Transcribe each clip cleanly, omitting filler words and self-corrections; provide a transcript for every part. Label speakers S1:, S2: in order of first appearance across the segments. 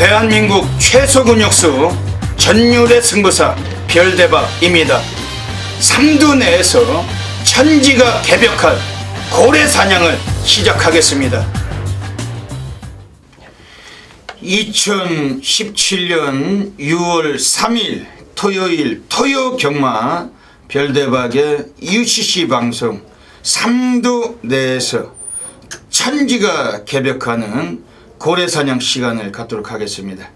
S1: 대한민국 최소 근육수 전율의 승부사 별대박입니다. 삼두 내에서 천지가 개벽한 고래 사냥을 시작하겠습니다. 2017년 6월 3일 토요일 토요경마 별대박의 UCC 방송 삼두 내에서 천지가 개벽하는 고래사냥 시간을 갖도록 하겠습니다.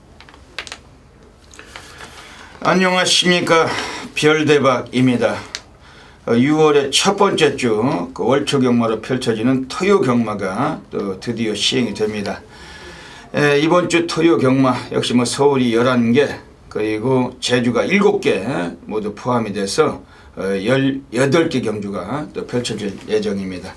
S1: 안녕하십니까, 별대박입니다. 6월의 첫 번째 주 월초경마로 펼쳐지는 토요경마가 또 드디어 시행이 됩니다. 이번 주 토요경마 역시 서울이 11개 그리고 제주가 7개 모두 포함이 돼서 18개 경주가 또 펼쳐질 예정입니다.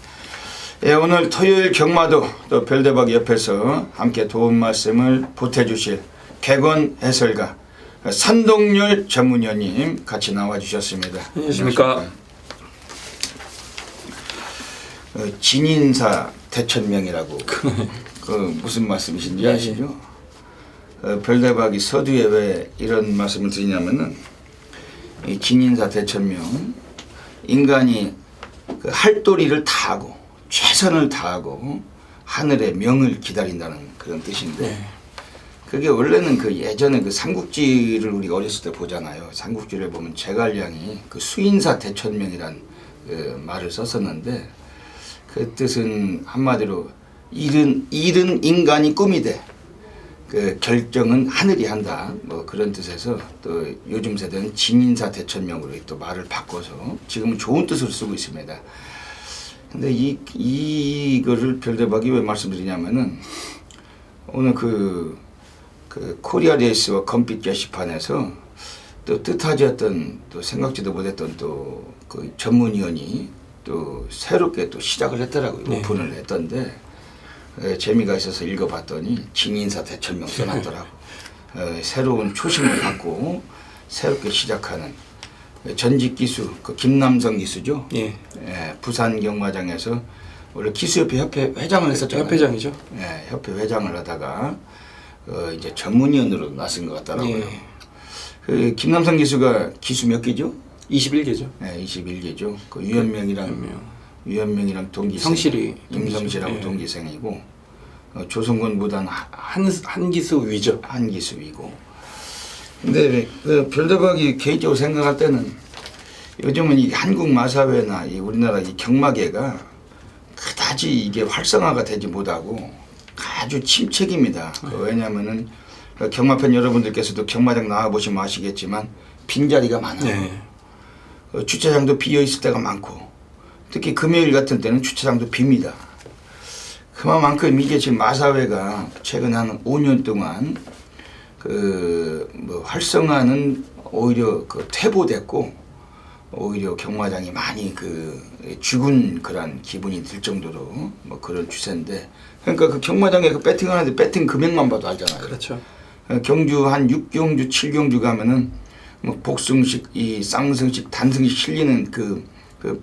S1: 오늘 토요일 경마도 또 별대박 옆에서 함께 도움 말씀을 보태주실 객원 해설가 산동열 전문위원님 같이 나와주셨습니다.
S2: 안녕하십니까.
S1: 진인사 대천명이라고 그 무슨 말씀이신지 아시죠? 별대박이 서두에 왜 이런 말씀을 드리냐면은 이 진인사 대천명, 인간이 그 할도리를 다하고 최선을 다하고 하늘의 명을 기다린다는 그런 뜻인데, 그게 원래는 그 예전에 그 삼국지를 우리가 어렸을 때 보잖아요. 삼국지를 보면 제갈량이 그 수인사 대천명이란 그 말을 썼었는데, 그 뜻은 한마디로 일은 인간이 꿈이 돼, 그 결정은 하늘이 한다, 뭐 그런 뜻에서 또 요즘 세대는 진인사 대천명으로 또 말을 바꿔서 지금은 좋은 뜻으로 쓰고 있습니다. 근데 이거를 별대박이 왜 말씀드리냐면은 오늘 그 코리아 레이스와 검빛 게시판에서 또 뜻하지 않던 또 생각지도 못했던 또 그 전문위원이 또 새롭게 또 시작을 했더라고요. 오픈을 했던데 재미가 있어서 읽어봤더니 진인사 대천명 써놨더라고. 새로운 초심을 갖고 새롭게 시작하는 전직 기수, 그 김남성 기수죠. 예, 부산 경마장에서 원래 기수협회 회장을 했었잖아요.
S2: 협회장이죠.
S1: 예, 협회 회장을 하다가 이제 전문위원으로 나선 것 같더라고요. 그 김남성 기수가 기수 몇 기죠?
S2: 21개죠.
S1: 네, 21개죠. 그 유현명이랑 동기생,
S2: 성실이
S1: 임성실하고 동기생이고, 조성권 무단
S2: 한기수 위죠.
S1: 한기수 위고. 근데 그 별대박이 개인적으로 생각할 때는 요즘은 이 한국 마사회나 이 우리나라 이 경마계가 그다지 이게 활성화가 되지 못하고 아주 침체기입니다. 왜냐하면은 경마팬 여러분들께서도 경마장 나와보시면 아시겠지만 빈자리가 많아요. 주차장도 비어있을 때가 많고, 특히 금요일 같은 때는 주차장도 빕니다. 그만큼 이게 지금 마사회가 최근 한 5년 동안 활성화는 오히려 퇴보됐고, 오히려 경마장이 많이 죽은 그런 기분이 들 정도로 그런 추세인데, 그러니까 그 경마장에 배팅 하는데 배팅 금액만 봐도 알잖아요.
S2: 그렇죠.
S1: 경주 한 6경주, 7경주 가면은 복승식, 이 쌍승식, 단승식 실리는 그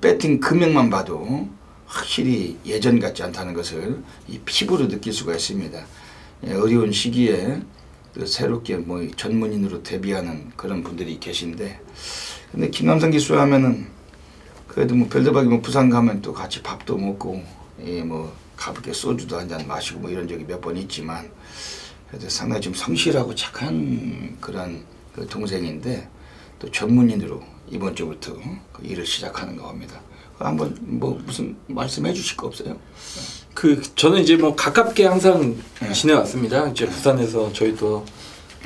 S1: 배팅 금액만 봐도 확실히 예전 같지 않다는 것을 이 피부로 느낄 수가 있습니다. 어려운 시기에 새롭게 전문인으로 데뷔하는 그런 분들이 계신데, 근데 김남성 기수 하면은 그래도 별대박이 부산 가면 또 같이 밥도 먹고 가볍게 소주도 한잔 마시고 이런 적이 몇 번 있지만, 그래도 상당히 좀 성실하고 착한 그런 동생인데, 또 전문인으로 이번 주부터 일을 시작하는 겁니다. 한번 무슨 말씀해 주실 거 없어요?
S2: 저는 이제 가깝게 항상 지내왔습니다. 이제 부산에서 저희 또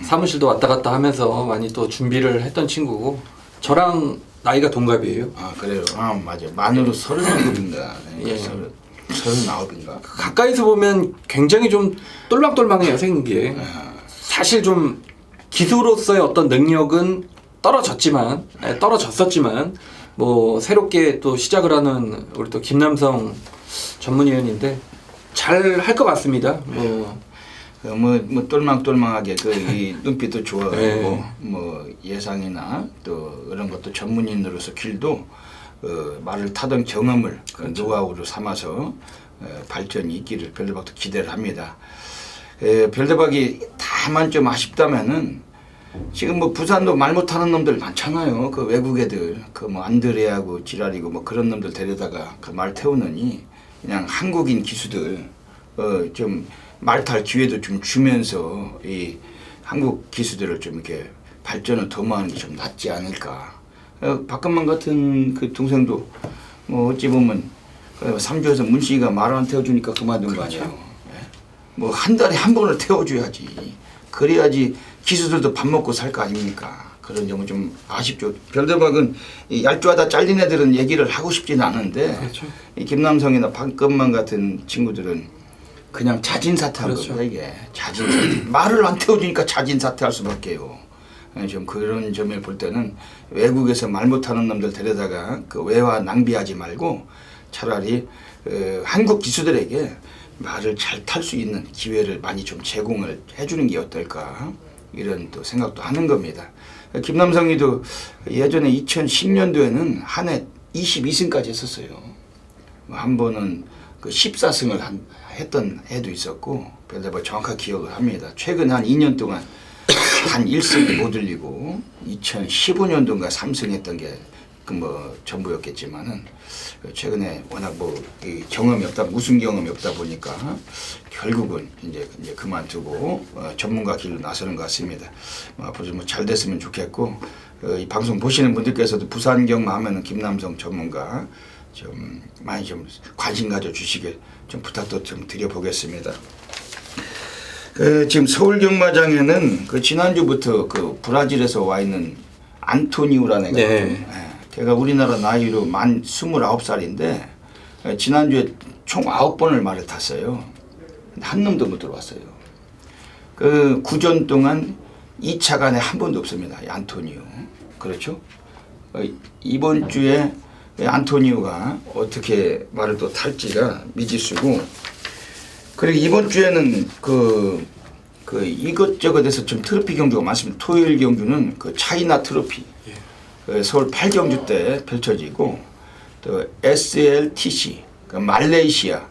S2: 사무실도 왔다 갔다 하면서 많이 또 준비를 했던 친구고, 저랑 나이가 동갑이에요.
S1: 아, 그래요? 아, 맞아요. 만으로 39인가? 39인가?
S2: 가까이서 보면 굉장히 좀 똘망똘망해요, 생긴 게. 사실 좀 기수로서의 어떤 능력은 떨어졌었지만 새롭게 또 시작을 하는 우리 또 김남성 전문위원인데 잘 할 것 같습니다.
S1: 똘망똘망하게 이 눈빛도 좋아가지고 예상이나 또 그런 것도 전문인으로서 길도 말을 타던 경험을 노하우로 삼아서 발전이 있기를 별대박도 기대를 합니다. 별대박이 다 다만 좀 아쉽다면은 지금 뭐 부산도 말 못하는 놈들 많잖아요. 그 외국 애들 그 뭐 안드레하고 지랄이고 뭐 그런 놈들 데려다가 그 말 태우느니 그냥 한국인 기수들 좀 말 탈 기회도 좀 주면서 이 한국 기수들을 좀 이렇게 발전을 도모하는 게 좀 낫지 않을까. 박근만 같은 그 동생도 뭐 어찌 보면 삼주에서 문씨가 말 안 태워주니까 그만둔 거 아니에요. 뭐 한 달에 한 번을 태워줘야지. 그래야지 기수들도 밥 먹고 살 거 아닙니까? 그런 점은 좀 아쉽죠. 별대박은 이 얄쭈하다 잘린 애들은 얘기를 하고 싶지는 않은데
S2: 그렇죠.
S1: 이 김남성이나 박근만 같은 친구들은 그냥 자진사퇴한
S2: 그렇죠.
S1: 겁니다. 이게 자진사퇴. 말을 안 태워주니까 자진사퇴할 수밖에요. 좀 그런 점을 볼 때는 외국에서 말 못하는 놈들 데려다가 그 외화 낭비하지 말고 차라리 한국 기수들에게 말을 잘 탈 수 있는 기회를 많이 좀 제공을 해주는 게 어떨까 이런 또 생각도 하는 겁니다. 김남성이도 예전에 2010년도에는 한 해 22승까지 했었어요. 한 번은 그 14승을 했던 해도 있었고 그래서 뭐 정확하게 기억을 합니다. 최근 한 2년 동안 단 1승 못 올리고 2015년도인가 3승했던 게 그 뭐 전부였겠지만은 최근에 워낙 뭐 경험이 없다 우승 경험이 없다 보니까 결국은 이제 그만두고 전문가 길로 나서는 것 같습니다. 앞으로 좀 잘 됐으면 좋겠고 이 방송 보시는 분들께서도 부산 경마 하면은 김남성 전문가 좀 많이 좀 관심 가져 주시길 좀 부탁도 좀 드려보겠습니다. 지금 서울 경마장에는 그 지난주부터 그 브라질에서 와 있는 안토니우라는 애가
S2: 네.
S1: 걔가 우리나라 나이로 만 29살인데 지난주에 총 9번을 말을 탔어요. 한 놈도 못 들어왔어요. 그 구전 동안 2차 간에 한 번도 없습니다. 안토니우. 그렇죠? 이번 주에 안토니우가 어떻게 말을 또 탈지가 미지수고 그리고 이번 주에는 그 이것저것에서 좀 트로피 경주가 많습니다. 토요일 경주는 그 차이나 트로피 서울 8경주 때 펼쳐지고 또 SLTC 그 말레이시아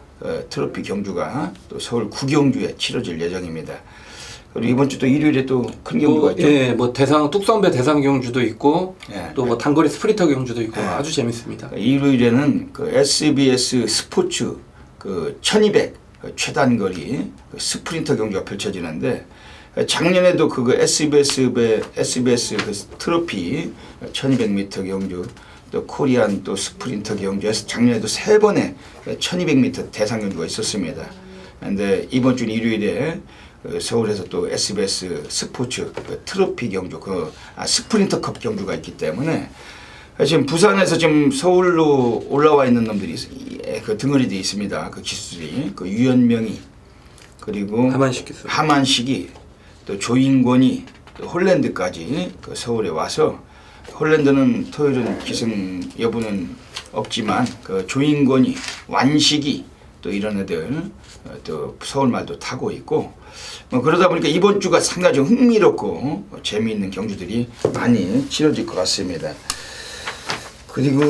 S1: 트로피 경주가 또 서울 9경주에 치러질 예정입니다. 그리고 이번 주 또 일요일에 또 큰 경주가 있죠.
S2: 예, 뭐 뚝섬배 대상 경주도 있고
S1: 예.
S2: 또 뭐 단거리 스프린터 경주도 있고 아주 재밌습니다.
S1: 일요일에는 그 SBS 스포츠 그 1200 최단거리 그 스프린터 경주가 펼쳐지는데 작년에도 그거 SBS 그 트로피 1200m 경주 또 코리안 또 스프린터 경주에서 작년에도 3번의 1200m 대상 경주가 있었습니다. 그런데 이번 주 일요일에 서울에서 또 SBS 스포츠 그 트로피 경주 스프린터컵 경주가 있기 때문에 지금 부산에서 지금 서울로 올라와 있는 놈들이 그 등어리도 있습니다. 그 기수들이 그 유현명이 그리고 하만식이 또 조인권이 또 홀랜드까지 그 서울에 와서 홀랜드는 토요일은 기승 여부는 없지만 그 조인권이 완식이 또 이런 애들 또 서울말도 타고 있고 뭐 그러다 보니까 이번 주가 상당히 좀 흥미롭고 재미있는 경주들이 많이 치러질 것 같습니다. 그리고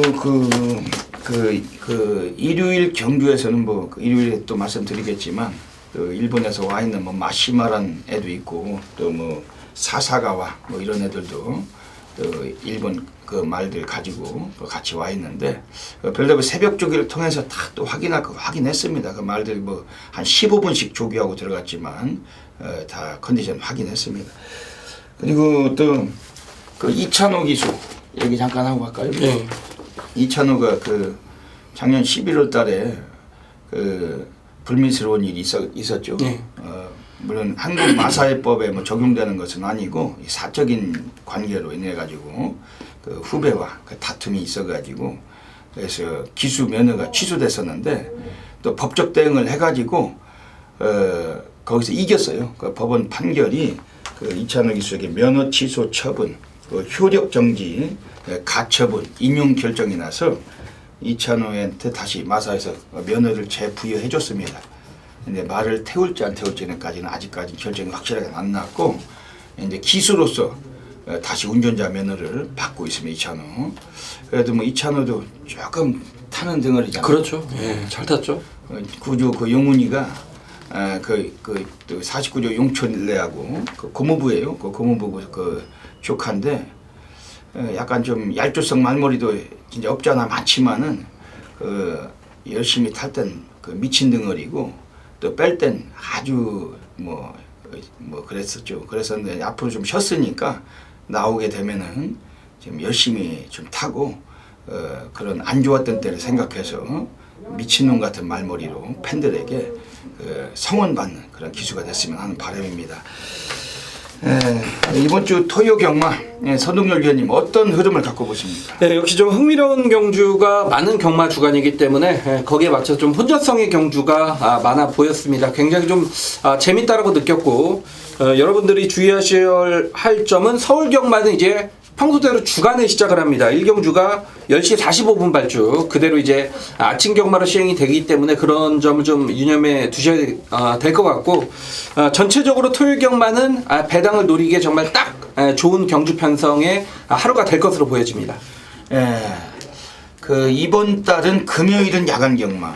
S1: 그 일요일 경주에서는 뭐 일요일에 또 말씀드리겠지만 그 일본에서 와 있는 뭐 마시마란 애도 있고 또 뭐 사사가와 뭐 이런 애들도 또 일본 그 말들 가지고 같이 와 있는데 별다른 새벽 조기를 통해서 다 또 확인했습니다. 그 말들 뭐 한 15분씩 조기하고 들어갔지만 다 컨디션 확인했습니다. 그리고 또 그 이찬호 기수 얘기 잠깐 하고 갈까요?
S2: 네.
S1: 이찬호가 그 작년 11월 달에 그 불미스러운 일이 있었죠.
S2: 네.
S1: 물론 한국 마사회법에 뭐 적용되는 것은 아니고 사적인 관계로 인해 가지고 그 후배와 그 다툼이 있어 가지고 그래서 기수 면허가 취소됐었는데 또 법적 대응을 해 가지고 거기서 이겼어요. 그 법원 판결이 그 이찬호 기수에게 면허 취소 처분, 그 효력 정지, 가처분, 인용 결정이 나서 이찬호한테 다시 마사에서 면허를 재부여해 줬습니다. 근데 말을 태울지 안 태울지는까지는 아직까지 결정이 확실하게 안 났고 이제 기수로서 다시 운전자 면허를 받고 있습니다. 이찬호. 그래도 뭐 이찬호도 조금 타는 덩어리잖아요.
S2: 그렇죠. 예, 잘 탔죠.
S1: 구조 그 용훈이가 그 49조 용촌래하고 그 고모부예요. 그 고모부 그 조카인데 약간 좀 얄조성 말머리도 진짜 없잖아 많지만은 그 열심히 탈 땐 그 미친 덩어리고 또 뺄 땐 아주 뭐 그랬었죠. 그랬었는데 앞으로 좀 쉬었으니까 나오게 되면은 좀 열심히 좀 타고 그런 안 좋았던 때를 생각해서 미친놈 같은 말머리로 팬들에게 성원받는 그런 기수가 됐으면 하는 바람입니다. 이번 주 토요 경마 선동열 위원님 어떤 흐름을 갖고 보십니까?
S2: 네, 역시 좀 흥미로운 경주가 많은 경마 주간이기 때문에 거기에 맞춰서 좀 혼전성의 경주가 많아 보였습니다. 굉장히 좀 재밌다라고 느꼈고 여러분들이 주의하셔야 할 점은 서울 경마는 이제 평소대로 주간에 시작을 합니다. 1경주가 10시 45분 발주 그대로 이제 아침 경마로 시행이 되기 때문에 그런 점을 좀 유념해 두셔야 될 것 같고 전체적으로 토요일 경마는 배당을 노리기에 정말 딱 좋은 경주 편성의 하루가 될 것으로 보여집니다.
S1: 그 이번 달은 금요일은 야간 경마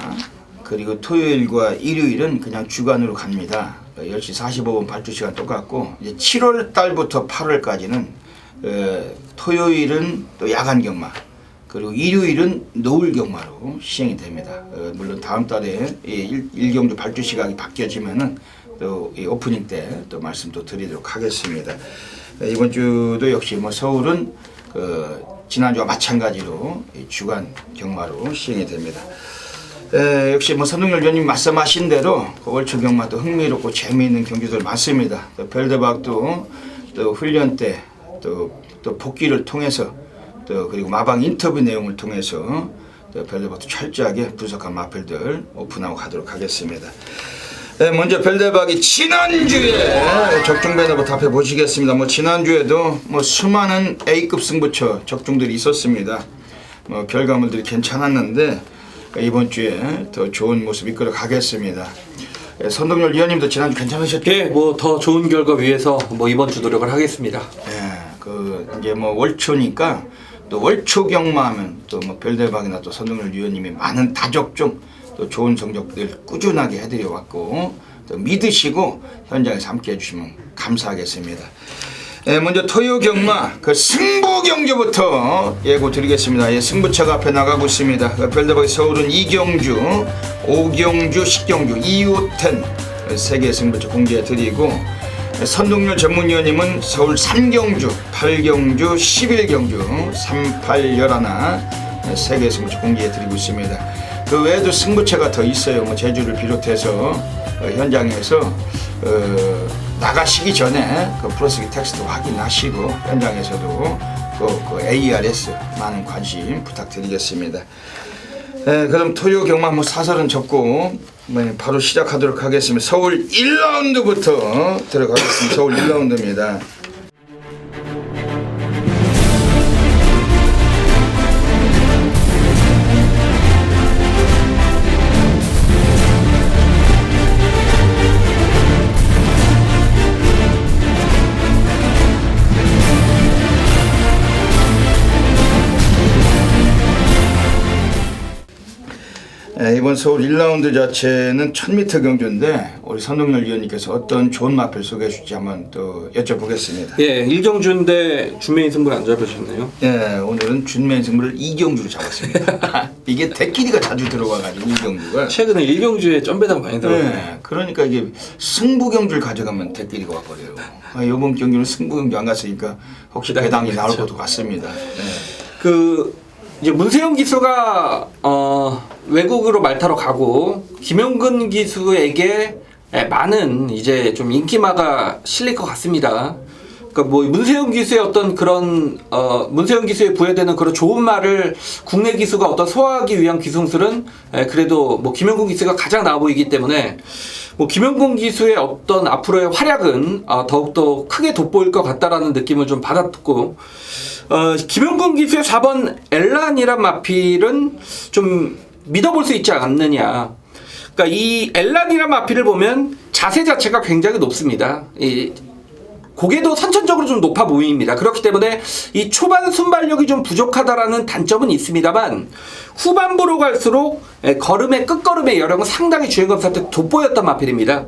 S1: 그리고 토요일과 일요일은 그냥 주간으로 갑니다. 10시 45분 발주 시간 똑같고 이제 7월 달부터 8월까지는 토요일은 또 야간 경마 그리고 일요일은 노을 경마로 시행이 됩니다. 물론 다음 달에 1경주 발주 시각이 바뀌어지면은 또 이 오프닝 때 또 말씀 또 드리도록 하겠습니다. 이번 주도 역시 뭐 서울은 지난주와 마찬가지로 주간 경마로 시행이 됩니다. 역시 뭐 선동열 위원님 말씀하신 대로 월초 경마도 흥미롭고 재미있는 경기들 많습니다. 또 별대박도 또 훈련 때 또 복귀를 통해서 또 그리고 마방 인터뷰 내용을 통해서 또 별대박도 철저하게 분석한 마필들 오픈하고 가도록 하겠습니다. 먼저 별대박이 지난주에 적중 배너부 답해 보시겠습니다. 뭐 지난주에도 뭐 수많은 A급 승부처 적중들이 있었습니다. 뭐 결과물들이 괜찮았는데 이번 주에 더 좋은 모습 이끌어 가겠습니다. 선동열 위원님도 지난주 괜찮으셨죠?
S2: 예, 뭐 더 좋은 결과 위해서 뭐 이번 주 노력을 하겠습니다.
S1: 이제 뭐 월초니까 또 월초 경마하면 또 뭐 별대박이나 또 선동열 위원님이 많은 다적중 또 좋은 성적들 꾸준하게 해드려 왔고 또 믿으시고 현장에서 함께 해주시면 감사하겠습니다. 먼저 토요 경마 그 승부 경주부터 예고 드리겠습니다. 승부차가 앞에 나가고 있습니다. 별대박이 서울은 2경주, 5경주, 10경주, 2호텐 3개 승부차 공개해 드리고 선동열 전문위원님은 서울 3경주, 8경주, 11경주, 3, 8, 11 3개 승부차 공개해 드리고 있습니다. 그 외에도 승부차가 더 있어요. 뭐 제주를 비롯해서 현장에서 나가시기 전에 그 플러스기 텍스트 확인하시고 현장에서도 그 ARS 많은 관심 부탁드리겠습니다. 그럼 토요 경마 뭐 사설은 접고 바로 시작하도록 하겠습니다. 서울 1라운드부터 들어가겠습니다. 서울 1라운드입니다. 이번 서울 1라운드 자체는 1000m 경주인데 우리 선동열 위원님께서 어떤 좋은 마필 소개해 주실지 한번 또 여쭤보겠습니다.
S2: 예, 1경주인데 준메인 승부를 안 잡으셨네요.
S1: 예, 오늘은 준메인 승부를 2경주로 잡았습니다. 이게 대끼리가 자주 들어와가지고 2경주가
S2: 최근에 1경주에 점배당 많이 들어요.
S1: 네, 그러니까 이게 승부 경주를 가져가면 대끼리가 와버려요. 이번 경주는 승부 경주 안 갔으니까 혹시 배당이 나올 것도 같습니다.
S2: 이제 문세영 기수가 외국으로 말타러 가고 김영근 기수에게 많은 이제 좀 인기마가 실릴 것 같습니다. 그러니까 뭐 문세영 기수의 어떤 그런 문세영 기수에 부여되는 그런 좋은 말을 국내 기수가 어떤 소화하기 위한 기승술은 그래도 뭐 김영근 기수가 가장 나아 보이기 때문에 뭐 김영근 기수의 어떤 앞으로의 활약은 더욱더 크게 돋보일 것 같다라는 느낌을 좀 받았고. 김영근 기수의 4번 엘란이란 마필은 좀 믿어볼 수 있지 않느냐. 그러니까 이 엘란이란 마필을 보면 자세 자체가 굉장히 높습니다. 고개도 선천적으로 좀 높아 보입니다. 그렇기 때문에 이 초반 순발력이 좀 부족하다라는 단점은 있습니다만 후반부로 갈수록 걸음의 끝걸음의 여력은 상당히 주행검 때 돋보였던 마필입니다.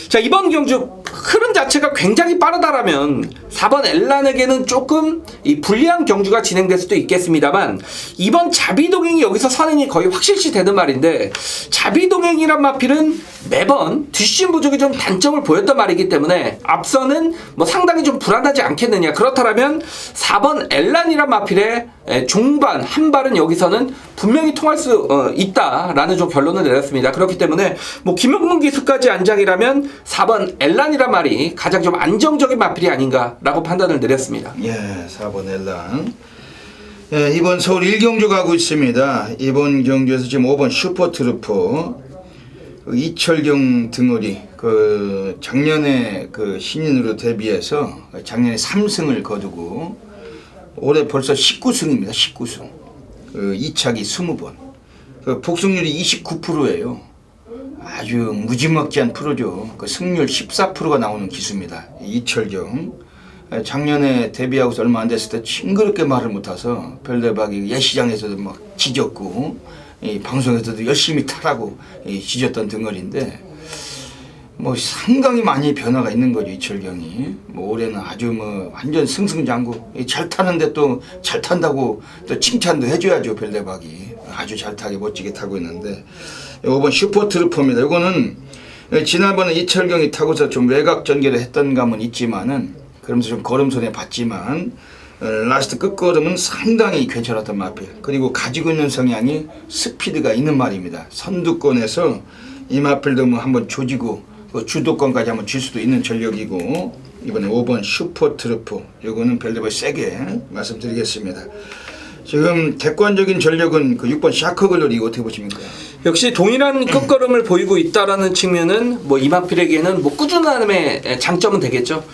S2: 자, 이번 경주 흐름 자체가 굉장히 빠르다라면 4번 엘란에게는 조금 이 불리한 경주가 진행될 수도 있겠습니다만 이번 자비동행이 여기서 선행이 거의 확실시 되는 말인데 자비동행이란 마필은 매번 뒷심 부족이 좀 단점을 보였던 말이기 때문에 앞서는 뭐 상당히 좀 불안하지 않겠느냐. 그렇다면 4번 엘란이란 마필의 종반 한 발은 여기서는 분명히 통할 수 있다라는 좀 결론을 내렸습니다. 그렇기 때문에 뭐 김영문 기수까지 안장이라면 4번 엘란이란 말이 가장 좀 안정적인 마필이 아닌가라고 판단을 내렸습니다.
S1: 예, 4번 엘란. 예, 이번 서울 1경주 가고 있습니다. 이번 경주에서 지금 5번 슈퍼트루퍼 이철경 등어리 작년에 신인으로 데뷔해서 작년에 3승을 거두고 올해 벌써 19승입니다. 19승. 2차기 20번. 복승률이 29%예요. 아주 무지막지한 프로죠. 승률 14%가 나오는 기수입니다. 이철경. 작년에 데뷔하고서 얼마 안 됐을 때 징그럽게 말을 못해서 별대박이 예시장에서도 막 지졌고 이 방송에서도 열심히 타라고 지졌던 등어리인데 뭐 상당히 많이 변화가 있는 거죠. 이철경이 뭐 올해는 아주 뭐 완전 승승장구 잘 타는데 또 잘 탄다고 또 칭찬도 해줘야죠. 별대박이 아주 잘 타게 멋지게 타고 있는데 5번 슈퍼트루퍼입니다. 이거는 지난번에 이철경이 타고서 좀 외곽 전개를 했던 감은 있지만은 그러면서 좀 걸음손에 봤지만 라스트 끝걸음은 상당히 괜찮았던 마필. 그리고 가지고 있는 성향이 스피드가 있는 말입니다. 선두권에서 이 마필도 뭐 한번 조지고 주도권까지 한번 줄 수도 있는 전력이고 이번에 5번 슈퍼트루퍼 요거는 별대박 세게 말씀드리겠습니다. 지금 객관적인 전력은 6번 샤커글러리 어떻게 보십니까?
S2: 역시 동일한 끝걸음을 보이고 있다라는 측면은 뭐 이마필에게는 뭐 꾸준함의 장점은 되겠죠.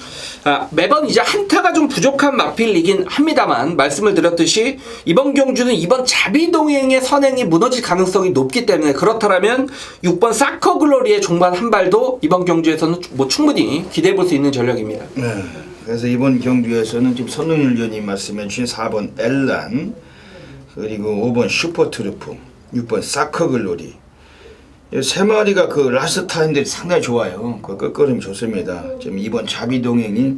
S2: 매번 이제 한타가 좀 부족한 마필이긴 합니다만 말씀을 드렸듯이 이번 경주는 이번 자비동행의 선행이 무너질 가능성이 높기 때문에 그렇다면 6번 사커글로리의 종반 한 발도 이번 경주에서는 뭐 충분히 기대해 볼 수 있는 전력입니다.
S1: 네. 그래서 이번 경주에서는 지금 선웅일 의원님 말씀해 주신 4번 엘란 그리고 5번 슈퍼트루프 6번 사커글로리 이 세 마리가 라스트 타임들이 상당히 좋아요. 끝걸음이 좋습니다. 지금 2번 자비동행이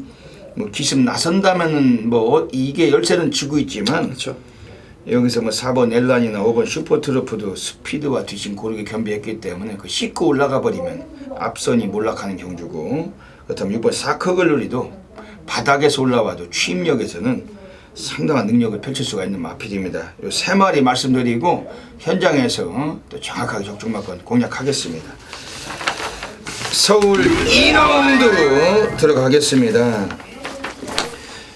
S1: 뭐 기습 나선다면은 뭐 이게 열세는 지고 있지만
S2: 그렇죠.
S1: 여기서 뭐 4번 엘란이나 5번 슈퍼트루프도 스피드와 뒷심 고르게 겸비했기 때문에 씻고 올라가 버리면 앞선이 몰락하는 경주고 그렇다면 6번 사커글로리도 바닥에서 올라와도 취임력에서는 상당한 능력을 펼칠 수가 있는 마필입니다. 요 세 마리 말씀드리고 현장에서 또 정확하게 적중만큼 공략하겠습니다. 서울 2라운드 들어가겠습니다.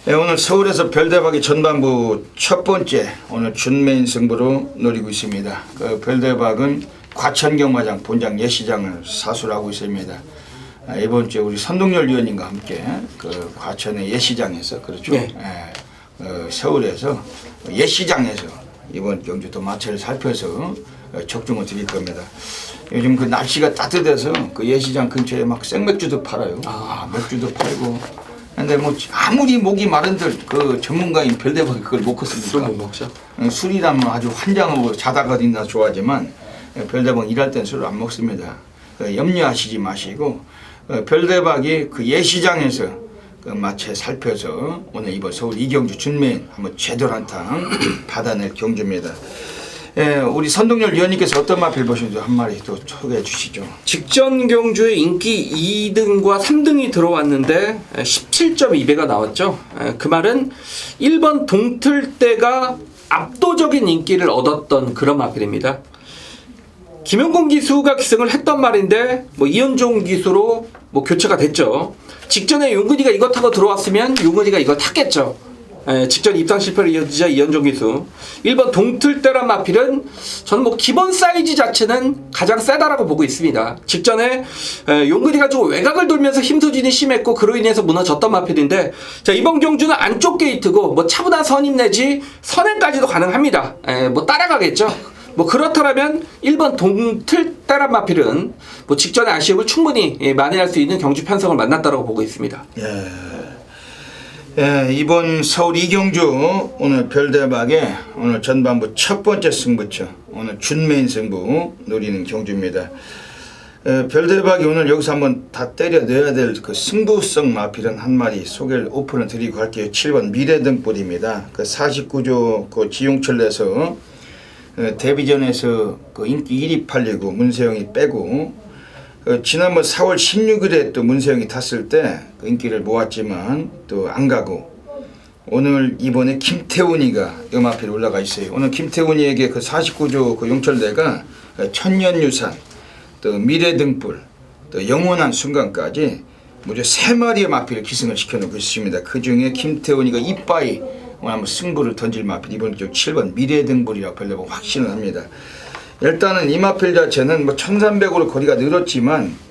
S1: 네, 오늘 서울에서 별대박이 전반부 첫 번째 오늘 준메인 승부로 노리고 있습니다. 별대박은 과천경마장 본장 예시장을 사수하고 있습니다. 이번 주에 우리 선동열 위원님과 함께 과천의 예시장에서 그렇죠.
S2: 네.
S1: 서울에서 예시장에서 이번 경주 또 마체를 살펴서 적중을 드릴 겁니다. 요즘 날씨가 따뜻해서 예시장 근처에 막 생맥주도 팔아요. 맥주도 팔고. 근데 뭐 아무리 목이 마른들 전문가인 별대박이 그걸 못 컸습니까?
S2: 술 못 먹죠.
S1: 술이라면 아주 환장하고 자다가 든다 좋아하지만 별대박 일할 땐 술을 안 먹습니다. 염려하시지 마시고 별대박이 예시장에서 마체 살펴서 오늘 이번 서울 이경주 준메인 한번 제대로 한탕 받아낼 경주입니다. 우리 선동열 위원님께서 어떤 마필 보시는지 한 마리 또 소개해 주시죠.
S2: 직전 경주에 인기 2등과 3등이 들어왔는데 17.2배가 나왔죠. 그 말은 1번 동틀대가 압도적인 인기를 얻었던 그런 마필입니다. 김영곤 기수가 기승을 했던 말인데 뭐 이현종 기수로 뭐 교체가 됐죠. 직전에 용근이가 이거 타고 들어왔으면 용근이가 이걸 탔겠죠. 직전 입상 실패를 이어지자 이현종 기수. 1번 동틀대란 마필은 저는 뭐 기본 사이즈 자체는 가장 세다라고 보고 있습니다. 직전에 용근이가 좀 외곽을 돌면서 힘소진이 심했고 그로 인해서 무너졌던 마필인데 자 이번 경주는 안쪽 게이트고 뭐 차분한 선임 내지 선행까지도 가능합니다. 뭐 따라가겠죠. 뭐 그렇다면 1번 동틀대란 마필은 뭐 직전의 아쉬움을 충분히 만회할 수 있는 경주 편성을 만났다고 보고 있습니다.
S1: 예. 예, 이번 서울 이경주 오늘 별대박의 오늘 전반부 첫 번째 승부처 오늘 준메인 승부 노리는 경주입니다. 별대박이 오늘 여기서 한번 다 때려 넣어야 될 그 승부성 마필은 한 마리 소개를 오픈을 드리고 할게요. 7번 미래등불입니다. 그 49조 그 지용철에서 데뷔전에서 그 인기 1위 팔리고 문세영이 빼고 지난번 4월 16일에 또 문세영이 탔을 때 그 인기를 모았지만 또 안 가고 오늘 이번에 김태훈이가 음악필에 올라가 있어요. 오늘 김태훈이에게 그 49조 그 용철대가 천년유산 또 미래등불 또 영원한 순간까지 무려 3마리의 마필을 기승을 시켜놓고 있습니다. 그 중에 김태훈이가 이빠이 오늘 한번 승부를 던질 마필 이번 주 7번 미래등불이라고 별로 확신을 합니다. 일단은 이 마필 자체는 뭐 1300으로 거리가 늘었지만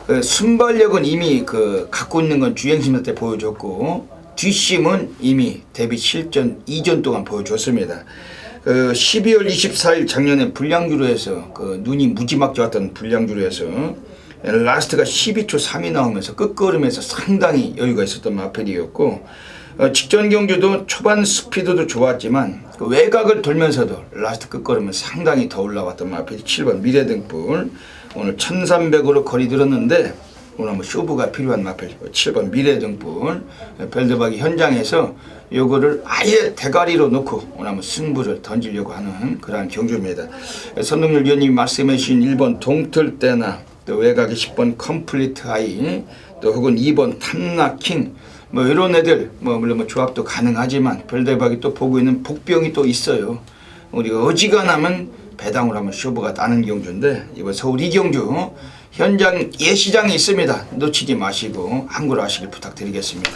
S1: 그 순발력은 이미 그 갖고 있는 건 주행심사 때 보여줬고 뒷심은 이미 데뷔 실전 2전 동안 보여줬습니다. 12월 24일 작년에 불량주로에서 그 눈이 무지막 좋았던 불량주로에서 라스트가 12초 3이 나오면서 끝걸음에서 상당히 여유가 있었던 마필이었고 직전 경주도 초반 스피드도 좋았지만 그 외곽을 돌면서도 라스트 끝걸음은 상당히 더 올라왔던 마필 7번 미래등불 오늘 1300으로 거리 들었는데 오늘 한번 쇼부가 필요한 마필 7번 미래등불 별대박이 현장에서 요거를 아예 대가리로 놓고 오늘 한번 승부를 던지려고 하는 그러한 경주입니다. 선동열 위원님이 말씀해 주신 1번 동틀대나 또 외곽에 10번 컴플리트 하이 또 혹은 2번 탐나킹 뭐 이런 애들 뭐 물론 뭐 조합도 가능하지만 별대박이 또 보고 있는 복병이 또 있어요. 우리가 어지간하면 배당으로 하면 쇼부가 따는 경주인데 이번 서울 이경주 현장 예시장이 있습니다. 놓치지 마시고 함구로 하시길 부탁드리겠습니다.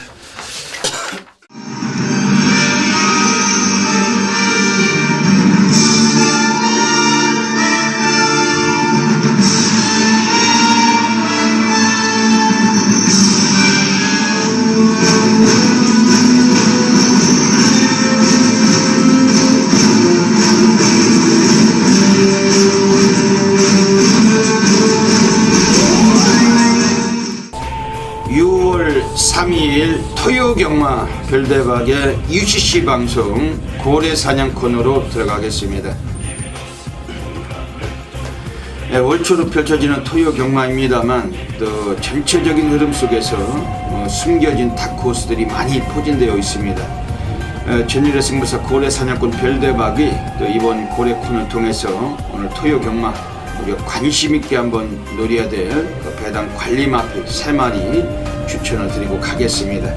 S1: 토요경마 별대박의 UCC 방송 고래사냥 코너로 들어가겠습니다. 올 초로 펼쳐지는 토요경마입니다만 또 전체적인 흐름 속에서 숨겨진 다크호스들이 많이 포진되어 있습니다. 전일의 승부사 고래사냥꾼 별대박이 또 이번 고래 코너를 통해서 오늘 토요경마 우리가 관심 있게 한번 노려야 될 배당 관리마필 3마리 추천을 드리고 가겠습니다.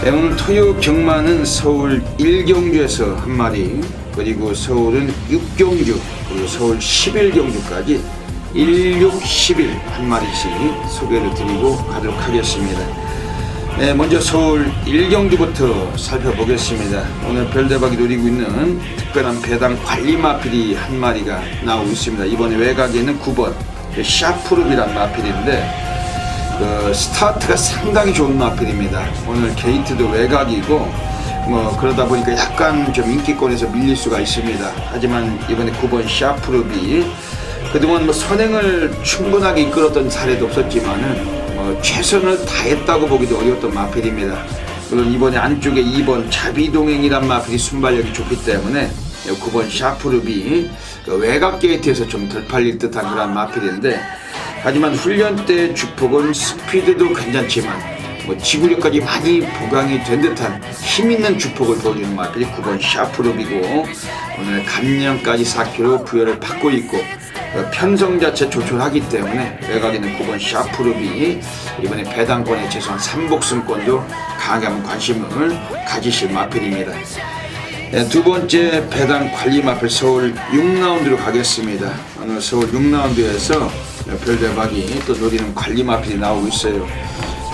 S1: 오늘 토요 경마는 서울 1경주에서 한 마리 그리고 서울은 6경주 그리고 서울 11경주까지 16, 11 한 마리씩 소개를 드리고 가도록 하겠습니다. 먼저 서울 1경주부터 살펴보겠습니다. 오늘 별대박이 노리고 있는 특별한 배당 관리마필이 한 마리가 나오고 있습니다. 이번에 외곽에는 9번 샤프룹이란 마필인데 스타트가 상당히 좋은 마필입니다. 오늘 게이트도 외곽이고 뭐 그러다 보니까 약간 좀 인기권에서 밀릴 수가 있습니다. 하지만 이번에 9번 샤프룹이 그동안 뭐 선행을 충분하게 이끌었던 사례도 없었지만은 뭐 최선을 다했다고 보기도 어려웠던 마필입니다. 물론 이번에 안쪽에 2번 자비동행이란 마필이 순발력이 좋기 때문에 9번 샤프룹이 외곽 게이트에서 좀 덜 팔릴 듯한 그런 마필인데 하지만 훈련 때 주폭은 스피드도 괜찮지만 뭐 지구력까지 많이 보강이 된 듯한 힘있는 주폭을 보여주는 마필이 9번 샤프룹이고 오늘 감량까지 4kg 부여를 받고 있고 편성 자체 조촐하기 때문에 외곽에는 9번 샤프룹이 이번에 배당권에 최소한 3복승권도 강하게 관심을 가지실 마필입니다. 두 번째 배당 관리 마필 서울 6라운드로 가겠습니다. 오늘 서울 6라운드에서 별대박이 또 노리는 관리 마필이 나오고 있어요.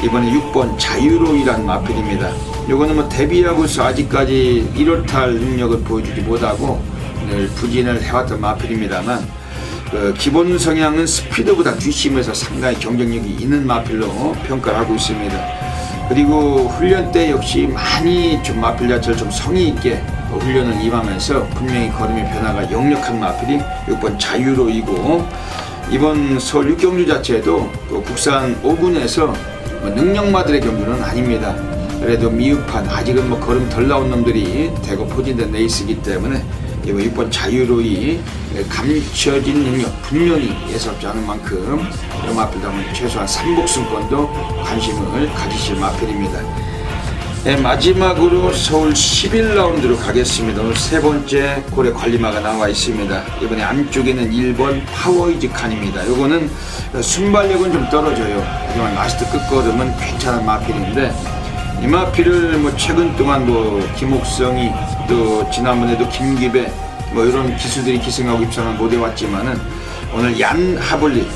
S1: 이번에 6번 자유로이란 마필입니다. 요거는 뭐 데뷔하고서 아직까지 1월탈 능력을 보여주지 못하고 늘 부진을 해왔던 마필입니다만 기본 성향은 스피드보다 뒷심에서 상당히 경쟁력이 있는 마필로 평가를 하고 있습니다. 그리고 훈련 때 역시 많이 좀 마필 자체를 좀 성의 있게 훈련을 임하면서 분명히 걸음의 변화가 역력한 마필이 6번 자유로이고 이번 서울 6경주 자체도 국산 5군에서 능력마들의 경주는 아닙니다. 그래도 미흡한 아직은 뭐 걸음 덜 나온 놈들이 대거 포진된 레이스이기 때문에 이번 6번 자유로이 감춰진 능력 분명히 예사롭지 않은 만큼 이 마필도 한번 최소한 3복승권도 관심을 가지실 마필입니다. 네, 마지막으로 서울 11라운드로 가겠습니다. 오늘 세 번째 고래 관리마가 나와 있습니다. 이번에 안쪽에는 1번 파워이즈 칸입니다. 요거는 순발력은 좀 떨어져요. 하지만 라스트 끝걸음은 괜찮은 마필인데 이 마필을 뭐 최근 동안 뭐 김옥성이 또 지난번에도 김기배 뭐 이런 기수들이 기승하고 입상을 못 해왔지만은 오늘 얀 하블리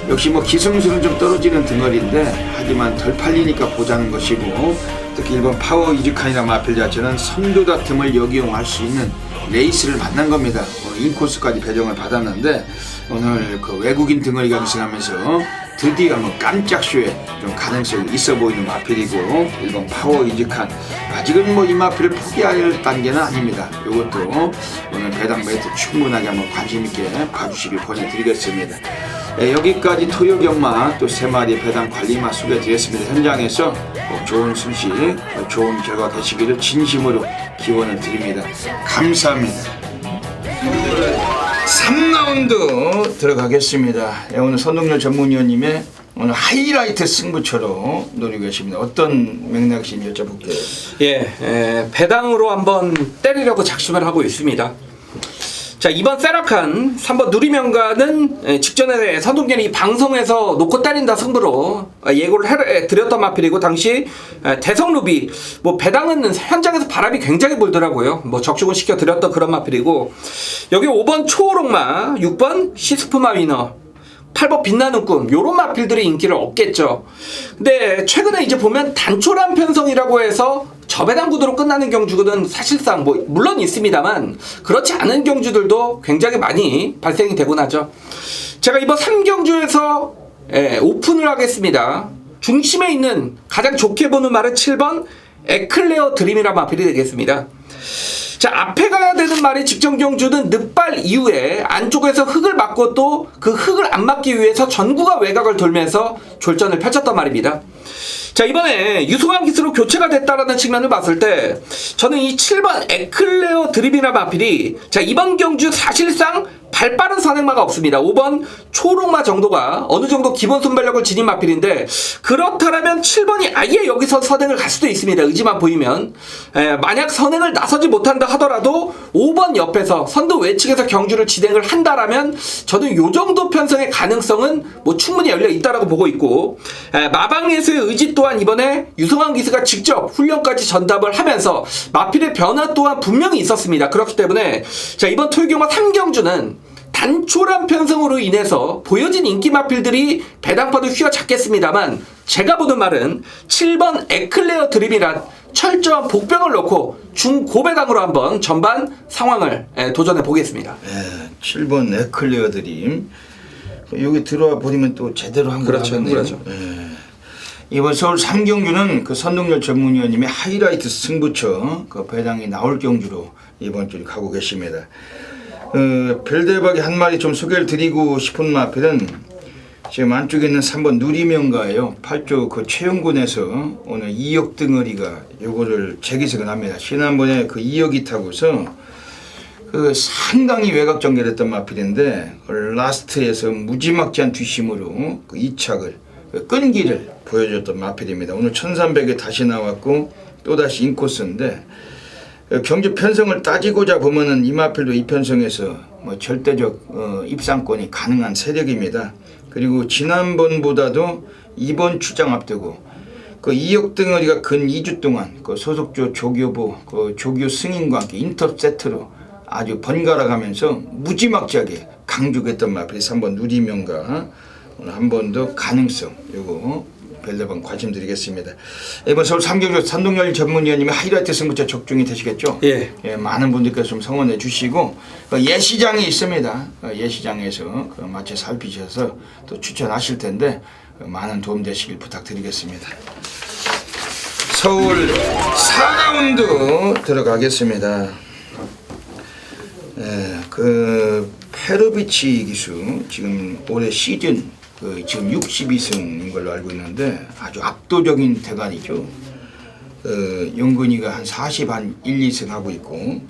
S1: 역시 뭐 기승수는 좀 떨어지는 등어리인데 하지만 덜 팔리니까 보자는 것이고 특히 1번 파워 이즈칸이라는 마필 자체는 선두 다툼을 역이용할 수 있는 레이스를 만난 겁니다. 인코스까지 배정을 받았는데 오늘 그 외국인 등어리가 기승하면서 드디어 뭐 깜짝 쇼에 좀 가능성이 있어 보이는 마필이고 1번 파워 이즈칸 아직은 뭐 이 마필을 포기할 단계는 아닙니다. 이것도 오늘 배당 매트 충분하게 한번 관심 있게 봐주시길 권해드리겠습니다. 네, 여기까지 토요경마 또 3마리 배당 관리마 소개해드렸습니다. 현장에서 꼭 좋은 순시 좋은 결과 되시기를 진심으로 기원을 드립니다. 감사합니다. 3라운드 들어가겠습니다. 예, 오늘 선동열 전문위원님의 오늘 하이라이트 승부처로 노리고 계십니다. 어떤 맥락인지 여쭤볼게요.
S2: 예, 배당으로 한번 때리려고 작심을 하고 있습니다. 자, 이번 세라칸 3번 누리명가는 직전에 선동열이 방송에서 놓고 때린다 승부로 예고를 드렸던 마필이고 당시 대성루비 뭐 배당은 현장에서 바람이 굉장히 불더라고요. 뭐 적중을 시켜 드렸던 그런 마필이고 여기 5번 초호롱마, 6번 시스프마 위너, 8번 빛나는 꿈 요런 마필들이 인기를 얻겠죠. 근데 최근에 이제 보면 단촐한 편성이라고 해서 저배당 구도로 끝나는 경주는 사실상 뭐 물론 있습니다만 그렇지 않은 경주들도 굉장히 많이 발생이 되곤 하죠. 제가 이번 3경주에서 오픈을 하겠습니다. 중심에 있는 가장 좋게 보는 말은 7번 에클레어 드림이라는 마필이 되겠습니다. 자, 앞에 가야 되는 말이 직전 경주는 늑발 이후에 안쪽에서 흙을 맞고 또 그 흙을 안 맞기 위해서 전구가 외곽을 돌면서 졸전을 펼쳤단 말입니다. 자, 이번에 유승환 기수로 교체가 됐다라는 측면을 봤을 때 저는 이 7번 에클레어 드림이라는 마필이 자, 이번 경주 사실상 발빠른 선행마가 없습니다. 5번 초록마 정도가 어느 정도 기본 순발력을 지닌 마필인데 그렇다면 7번이 아예 여기서 선행을 갈 수도 있습니다. 의지만 보이면 만약 선행을 나서지 못한다 하더라도 5번 옆에서 선두 외측에서 경주를 진행을 한다라면 저는 요 정도 편성의 가능성은 뭐 충분히 열려 있다라고 보고 있고 마방에서의 의지 또한 이번에 유승환 기수가 직접 훈련까지 전담을 하면서 마필의 변화 또한 분명히 있었습니다. 그렇기 때문에 자, 이번 토요경마 3경주는 단촐한 편성으로 인해서 보여진 인기 마필들이 배당파도 휘어잡겠습니다만 제가 보는 말은 7번 에클레어 드림이란 철저한 복병을 놓고 중고배당으로 한번 전반 상황을 도전해 보겠습니다.
S1: 7번 에클레어 드림 여기 들어와 보면 또 제대로 한 거 같네요.
S2: 그렇죠.
S1: 이번 서울 3경주는 그 선동열 전문위원님의 하이라이트 승부처 그 배당이 나올 경주로 이번 주를 가고 계십니다. 별대박이 한 마리 좀 소개를 드리고 싶은 마필은 지금 안쪽에 있는 3번 누리명가예요. 8조 그 최영군에서 오늘 2억 등어리가 요거를 재기색을 합니다. 지난번에 그 2억이 타고서 그 상당히 외곽 전개됐던 마필인데 라스트에서 무지막지한 뒷심으로 그 이착을 그 끈기를 보여줬던 마필입니다. 오늘 1300에 다시 나왔고 또다시 인코스인데 경주 편성을 따지고자 보면은 이 마필도 이 편성에서 뭐 절대적 입상권이 가능한 세력입니다. 그리고 지난번보다도 이번 출장 앞두고 그 2억 등어리가 근 2주 동안 그 소속조 조교보 그 조교 승인과 함께 인터 세트로 아주 번갈아 가면서 무지막지하게 강조했던 마필이 3번 누리명가 오늘 한 번 더 가능성 요거 별대방 관심 드리겠습니다. 이번 서울 3경주 선동열 전문위원님의 하이라이트 승부처 적중이 되시겠죠?
S2: 예,
S1: 많은 분들께서 좀 성원해 주시고 예시장이 있습니다. 예시장에서 마치 살피셔서 또 추천하실 텐데 많은 도움 되시길 부탁드리겠습니다. 서울 4라운드 들어가겠습니다. 그 페르비치 기수 지금 올해 시즌 지금 62승인 걸로 알고 있는데 아주 압도적인 대관이죠. 용근이가 한 40, 한 1, 2승 하고 있고,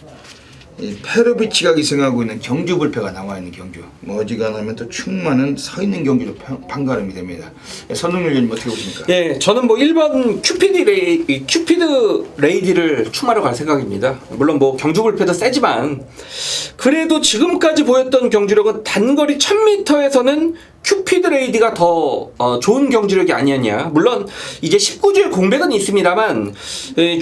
S1: 이 페로비치가 기승하고 있는 경주불패가 나와 있는 경주. 뭐 어지간하면 또 충만은 서 있는 경주로 판가름이 됩니다. 선동열 의원님 어떻게 보십니까?
S2: 예, 저는 뭐 1번 큐피드 레이디를 충마로 갈 생각입니다. 물론 뭐 경주불패도 세지만 그래도 지금까지 보였던 경주력은 단거리 1000m에서는 큐피드 레이디가 더 좋은 경주력이 아니었냐. 물론 이제 19주의 공백은 있습니다만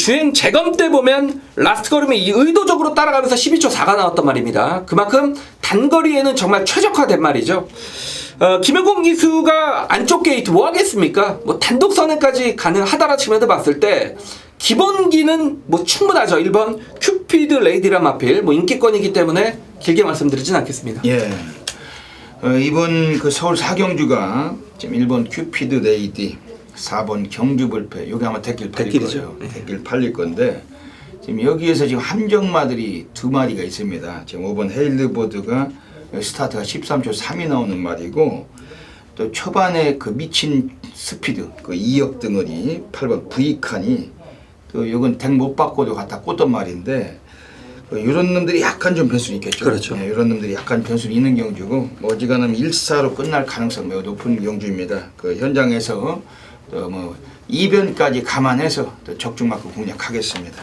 S2: 주행 재검 때 보면 라스트 걸음에 의도적으로 따라가면서 12초 4가 나왔단 말입니다. 그만큼 단거리에는 정말 최적화된 말이죠. 김영곤 기수가 안쪽 게이트 뭐 하겠습니까? 뭐 단독 선행까지 가능하다라 치면서 봤을 때 기본기는 뭐 충분하죠. 1번 큐피드 레이디란 마필 뭐 인기권이기 때문에 길게 말씀드리진 않겠습니다.
S1: 예. 이번 그 서울 4경주가 지금 1번 큐피드 레이디, 4번 경주불패, 요게 아마 댓글 팔릴 거예요. 댓글 팔릴 건데 지금 여기에서 지금 함정마들이 2마리가 있습니다. 지금 5번 헤일드보드가 스타트가 13초 3이 나오는 말이고, 또 초반에 그 미친 스피드 그 2역 덩어리 8번 V칸이 또 요건 덱 못 받고도 갖다 꽂던 말인데, 이런 놈들이 약간 좀 변수는 있겠죠.
S2: 그렇죠.
S1: 네, 이런 놈들이 약간 변수는 있는 경주고, 뭐 어지간하면 1사로 끝날 가능성 매우 높은 경주입니다. 그 현장에서 또 뭐 이변까지 감안해서 또 적중 마크 공략하겠습니다.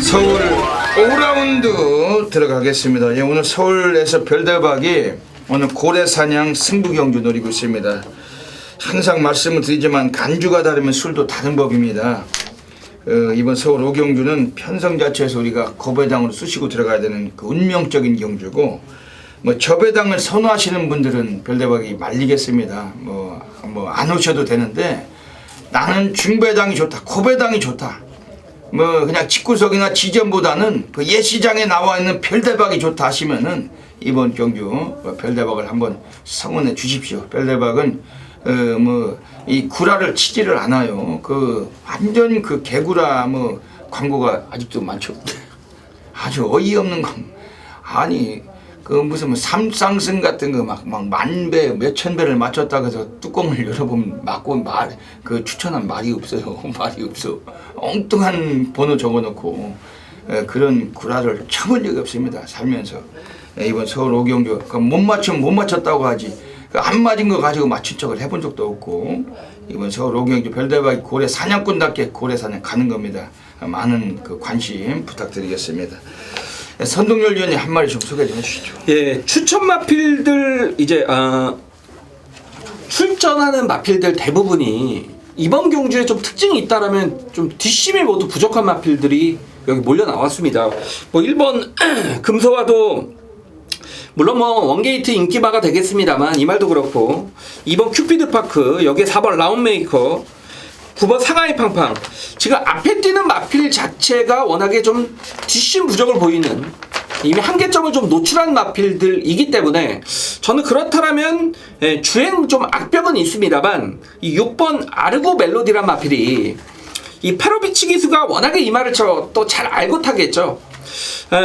S1: 서울 5라운드 들어가겠습니다. 예, 오늘 서울에서 별대박이 오늘 고래사냥 승부경주 노리고 있습니다. 항상 말씀을 드리지만 간주가 다르면 술도 다른 법입니다. 이번 서울 5경주는 편성 자체에서 우리가 거배당으로 쑤시고 들어가야 되는 그 운명적인 경주고, 뭐 저배당을 선호하시는 분들은 별대박이 말리겠습니다. 뭐 안 오셔도 되는데 나는 중배당이 좋다, 고배당이 좋다, 뭐 그냥 집구석이나 지점보다는 그 예시장에 나와 있는 별대박이 좋다 하시면은 이번 경주 별대박을 한번 성원해 주십시오. 별대박은 뭐 이 구라를 치지를 않아요. 그 완전 그 개구라 뭐 광고가 아직도 많죠. 아주 어이없는 거. 아니 그 무슨 뭐 삼쌍승 같은 거 막 만배 몇천 배를 맞췄다고 해서 뚜껑을 열어보면 맞고 그 추천한 말이 없어요. 말이 없어. 엉뚱한 번호 적어놓고 그런 구라를 쳐본 적이 없습니다. 살면서. 이번 서울 5경주 못 맞추면 못 맞췄다고 하지, 안 맞은 거 가지고 맞춘 척을 해본 적도 없고, 이번 서울 5경주 별대박이 고래 사냥꾼답게 고래 사냥 가는 겁니다. 많은 그 관심 부탁드리겠습니다. 선동열 위원님 한 마리 좀 소개 좀 해주시죠.
S2: 예, 추천 마필들 이제 출전하는 마필들 대부분이 이번 경주에 좀 특징이 있다라면 좀 뒷심이 모두 부족한 마필들이 여기 몰려 나왔습니다. 뭐 1번 금서와도 물론 뭐 원게이트 인기마가 되겠습니다만 이 말도 그렇고, 2번 큐피드 파크, 여기에 4번 라운메이커, 9번 상하이 팡팡. 지금 앞에 뛰는 마필 자체가 워낙에 좀 뒷심 부족을 보이는, 이미 한계점을 좀 노출한 마필들이기 때문에 저는 그렇다면 주행 좀 악벽은 있습니다만 이 6번 아르고 멜로디란 마필이 이 페로비치 기수가 워낙에 이 말을 또 잘 알고 타겠죠.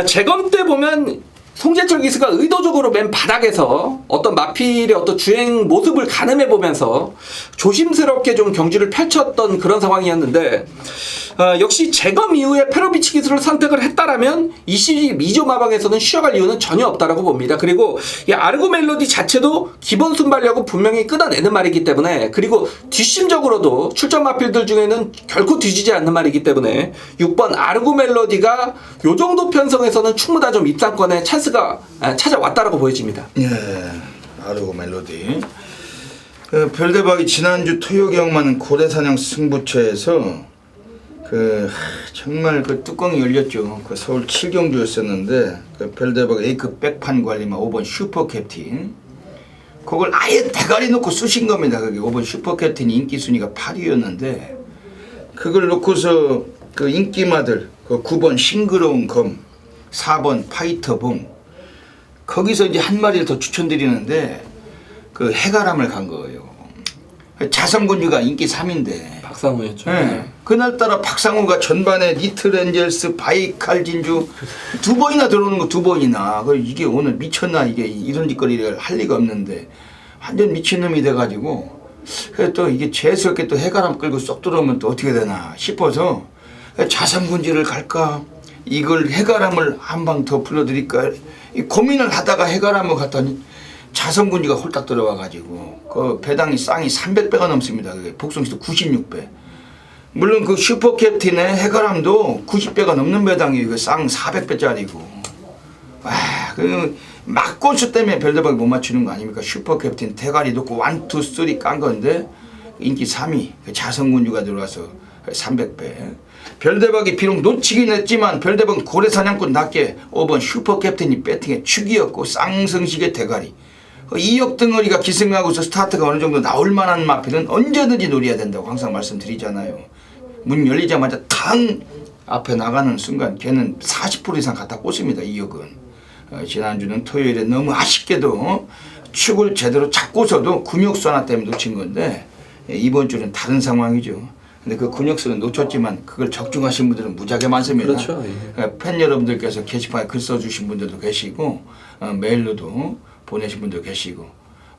S2: 재검 때 보면 송재철 기수가 의도적으로 맨 바닥에서 어떤 마필의 어떤 주행 모습을 가늠해 보면서 조심스럽게 좀 경주를 펼쳤던 그런 상황이었는데, 역시 재검 이후에 페로비치 기술을 선택을 했다라면 이 시즌 2조 마방에서는 쉬어갈 이유는 전혀 없다라고 봅니다. 그리고 이 아르고 멜로디 자체도 기본 순발력은 분명히 끊어내는 말이기 때문에, 그리고 뒷심적으로도 출전 마필들 중에는 결코 뒤지지 않는 말이기 때문에 6번 아르고 멜로디가 요 정도 편성에서는 충분한 좀 입상권에 찬스가 찾아왔다라고 보여집니다.
S1: 예, 아르고 멜로디. 별대박이 지난주 토요경마는 고래사냥 승부처에서 정말 그 뚜껑이 열렸죠. 그 서울 7경주였었는데 그 별대박 A급 백판 관리만 5번 슈퍼캡틴, 그걸 아예 대가리 놓고 쑤신 겁니다. 그게 5번 슈퍼캡틴이 인기 순위가 8위였는데 그걸 놓고서 그 인기마들 그 9번 싱그러운 검, 4번 파이터봉, 거기서 이제 한 마리를 더 추천드리는데 그 해가람을 간 거예요. 자성군주가 인기 3인데
S2: 박상우였죠.
S1: 네. 그날따라 박상우가 전반에 리틀엔젤스, 바이칼 진주 2번이나 들어오는 거 2번이나. 이게 오늘 미쳤나 이게 이런 짓거리를 할 리가 없는데 완전 미친놈이 돼가지고 그래 또 이게 재수없게 또 해가람 끌고 쏙 들어오면 또 어떻게 되나 싶어서 자선군지를 갈까 이걸 해가람을 한 방 더 불러드릴까 이 고민을 하다가 해가람을 갔더니 자선군지가 홀딱 들어와가지고 그 배당이 쌍이 300배가 넘습니다. 복숭시도 96배. 물론 그 슈퍼캡틴의 해가람도 90배가 넘는 배당이에요. 쌍 400배짜리고. 와, 그 막고수 때문에 별대박이 못 맞추는 거 아닙니까? 슈퍼캡틴 대가리 놓고 1, 2, 3 깐 건데 인기 3위 자선군주가 들어와서 300배. 별대박이 비록 놓치긴 했지만 별대박은 고래사냥꾼 낮게 5번 슈퍼캡틴이 배팅의 축이었고 쌍성식의 대가리 2억 덩어리가 기승하고서 스타트가 어느 정도 나올 만한 마필은 언제든지 노려야 된다고 항상 말씀드리잖아요. 문 열리자마자 탕 앞에 나가는 순간 걔는 40% 이상 갖다 꽂습니다. 2억은. 지난주는 토요일에 너무 아쉽게도 축을 제대로 잡고서도 근육수 하나 때문에 놓친 건데 이번 주는 다른 상황이죠. 근데 그 근육수는 놓쳤지만 그걸 적중하신 분들은 무지하게 많습니다.
S2: 그렇죠.
S1: 팬 여러분들께서 게시판에 글 써주신 분들도 계시고 메일로도 보내신 분도 계시고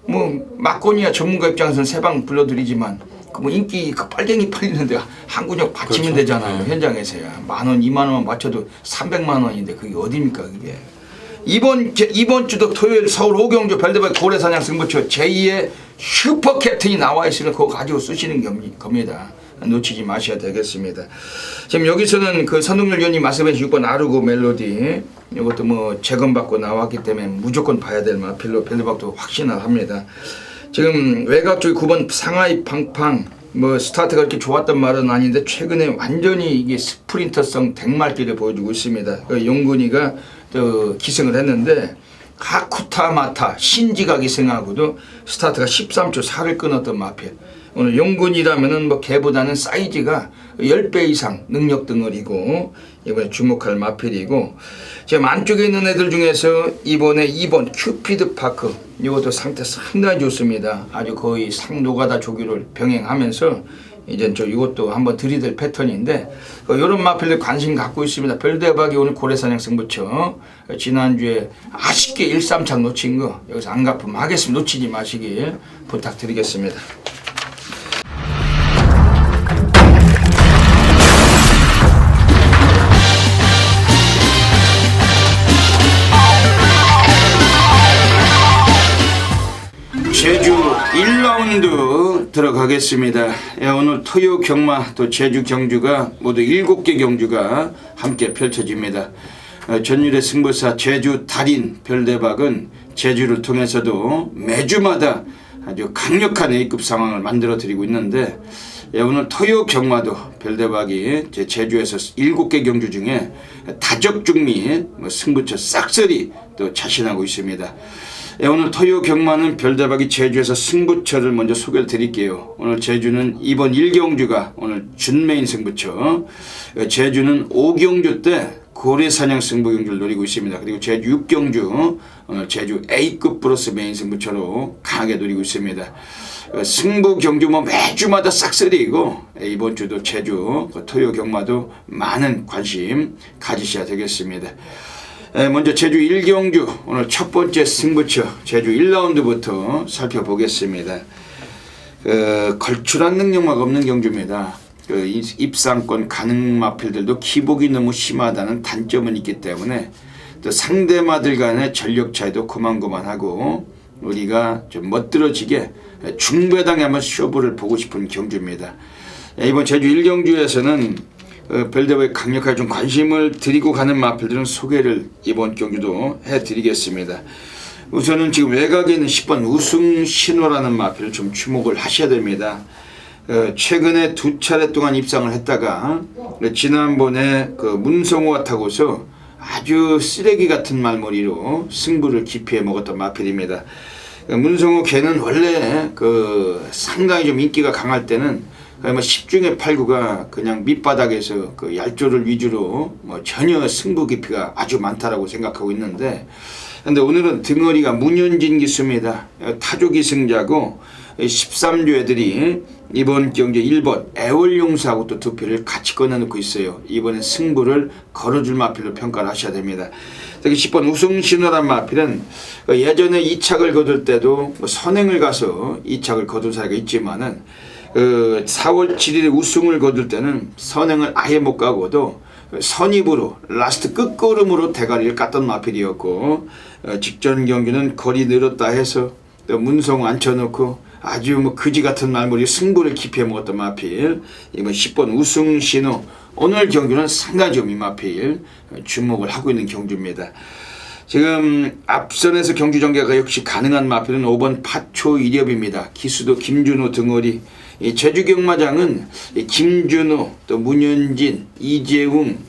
S1: 뭐 막고니아 전문가 입장에서는 세 방 불러드리지만 그 뭐 인기 그 빨갱이 팔리는데 한 근육 받치면
S2: 그렇죠.
S1: 되잖아요.
S2: 네.
S1: 현장에서야 10,000원, 20,000원만 맞춰도 300만 원인데 그게 어딥니까 그게. 이번 주도 토요일 서울 오경주 별대박 고래사냥 승부처 제2의 슈퍼캡틴이 나와 있으면 그거 가지고 쓰시는 겁니다. 놓치지 마셔야 되겠습니다. 지금 여기서는 그 선동열 위원님 말씀하신 6번 아르고 멜로디 이것도 뭐 재검받고 나왔기 때문에 무조건 봐야 될 마필로 별대박도 확신을 합니다. 지금 외곽 쪽에 9번 상하이 팡팡 뭐 스타트가 그렇게 좋았던 말은 아닌데 최근에 완전히 이게 스프린터성 댕말기를 보여주고 있습니다. 그 용근이가 또 기승을 했는데 하쿠타마타 신지가 기승하고도 스타트가 13초 4를 끊었던 마필. 오늘 용근이라면은 뭐 걔보다는 사이즈가 10배 이상 능력 덩어리고 이번에 주목할 마필이고 지금 안쪽에 있는 애들 중에서 이번에 2번 큐피드 파크 이것도 상태 상당히 좋습니다. 아주 거의 상노가다 조교를 병행하면서 이제 이것도 한번 들이댈 패턴인데 이런 마필들 관심 갖고 있습니다. 별대박이 오늘 고래사냥 승부처 지난주에 아쉽게 1, 3창 놓친 거 여기서 안 갚으면 하겠습니다. 놓치지 마시길 부탁드리겠습니다. 제주 1라운드 들어가겠습니다. 오늘 토요 경마 또 제주 경주가 모두 7개 경주가 함께 펼쳐집니다. 전율의 승부사 제주 달인 별대박은 제주를 통해서도 매주마다 아주 강력한 A급 상황을 만들어 드리고 있는데 오늘 토요 경마도 별대박이 제주에서 7개 경주 중에 다적중 및 승부처 싹쓸이 또 자신하고 있습니다. 오늘 토요 경마는 별대박이 제주에서 승부처를 먼저 소개를 드릴게요. 오늘 제주는 이번 1경주가 오늘 준메인 승부처, 제주는 5경주 때 고래사냥 승부경주를 노리고 있습니다. 그리고 제주 6경주 오늘 제주 A급 플러스 메인 승부처로 강하게 노리고 있습니다. 승부경주 뭐 매주마다 싹쓸이이고 이번 주도 제주 토요 경마도 많은 관심 가지셔야 되겠습니다. 먼저 제주 1경주 오늘 첫 번째 승부처 제주 1라운드부터 살펴보겠습니다. 걸출한 능력만 없는 경주입니다. 입상권 가능 마필들도 기복이 너무 심하다는 단점은 있기 때문에 또 상대마들 간의 전력 차이도 고만고만하고 우리가 좀 멋들어지게 중배당에 한번 쇼부를 보고 싶은 경주입니다. 이번 제주 1경주에서는 별대박에 강력하게 좀 관심을 드리고 가는 마필들은 소개를 이번 경주도 해드리겠습니다. 우선은 지금 외곽에 있는 10번 우승신호라는 마필을 좀 주목을 하셔야 됩니다. 최근에 2차례 동안 입상을 했다가 지난번에 그 문성호와 타고서 아주 쓰레기 같은 말머리로 승부를 기피해 먹었던 마필입니다. 문성호 걔는 원래 상당히 좀 인기가 강할 때는 뭐 10중에 8구가 그냥 밑바닥에서 그 얄조를 위주로 뭐 전혀 승부 깊이가 아주 많다라고 생각하고 있는데 근데 오늘은 등어리가 문현진 기수입니다. 타조 기승자고 13주 애들이 이번 경기 1번 애월용사하고 또 두 표를 같이 꺼내놓고 있어요. 이번엔 승부를 걸어줄 마필로 평가를 하셔야 됩니다. 특히 10번 우승신호란 마필은 예전에 2착을 거둘 때도 선행을 가서 2착을 거둔 사례가 있지만은 4월 7일에 우승을 거둘 때는 선행을 아예 못 가고도 선입으로 라스트 끝걸음으로 대가리를 깠던 마필이었고, 직전 경기는 거리 늘었다 해서 또 문성 앉혀놓고 아주 뭐 그지 같은 말머리 승부를 기피해 먹었던 마필. 이번 10번 우승신호, 오늘 경기는 상당히 좀 이 마필 주목을 하고 있는 경주입니다. 지금 앞선에서 경주 전개가 역시 가능한 마필은 5번 파초이렵입니다. 기수도 김준호 등어리. 이 제주 경마장은 김준호, 또 문현진, 이재웅,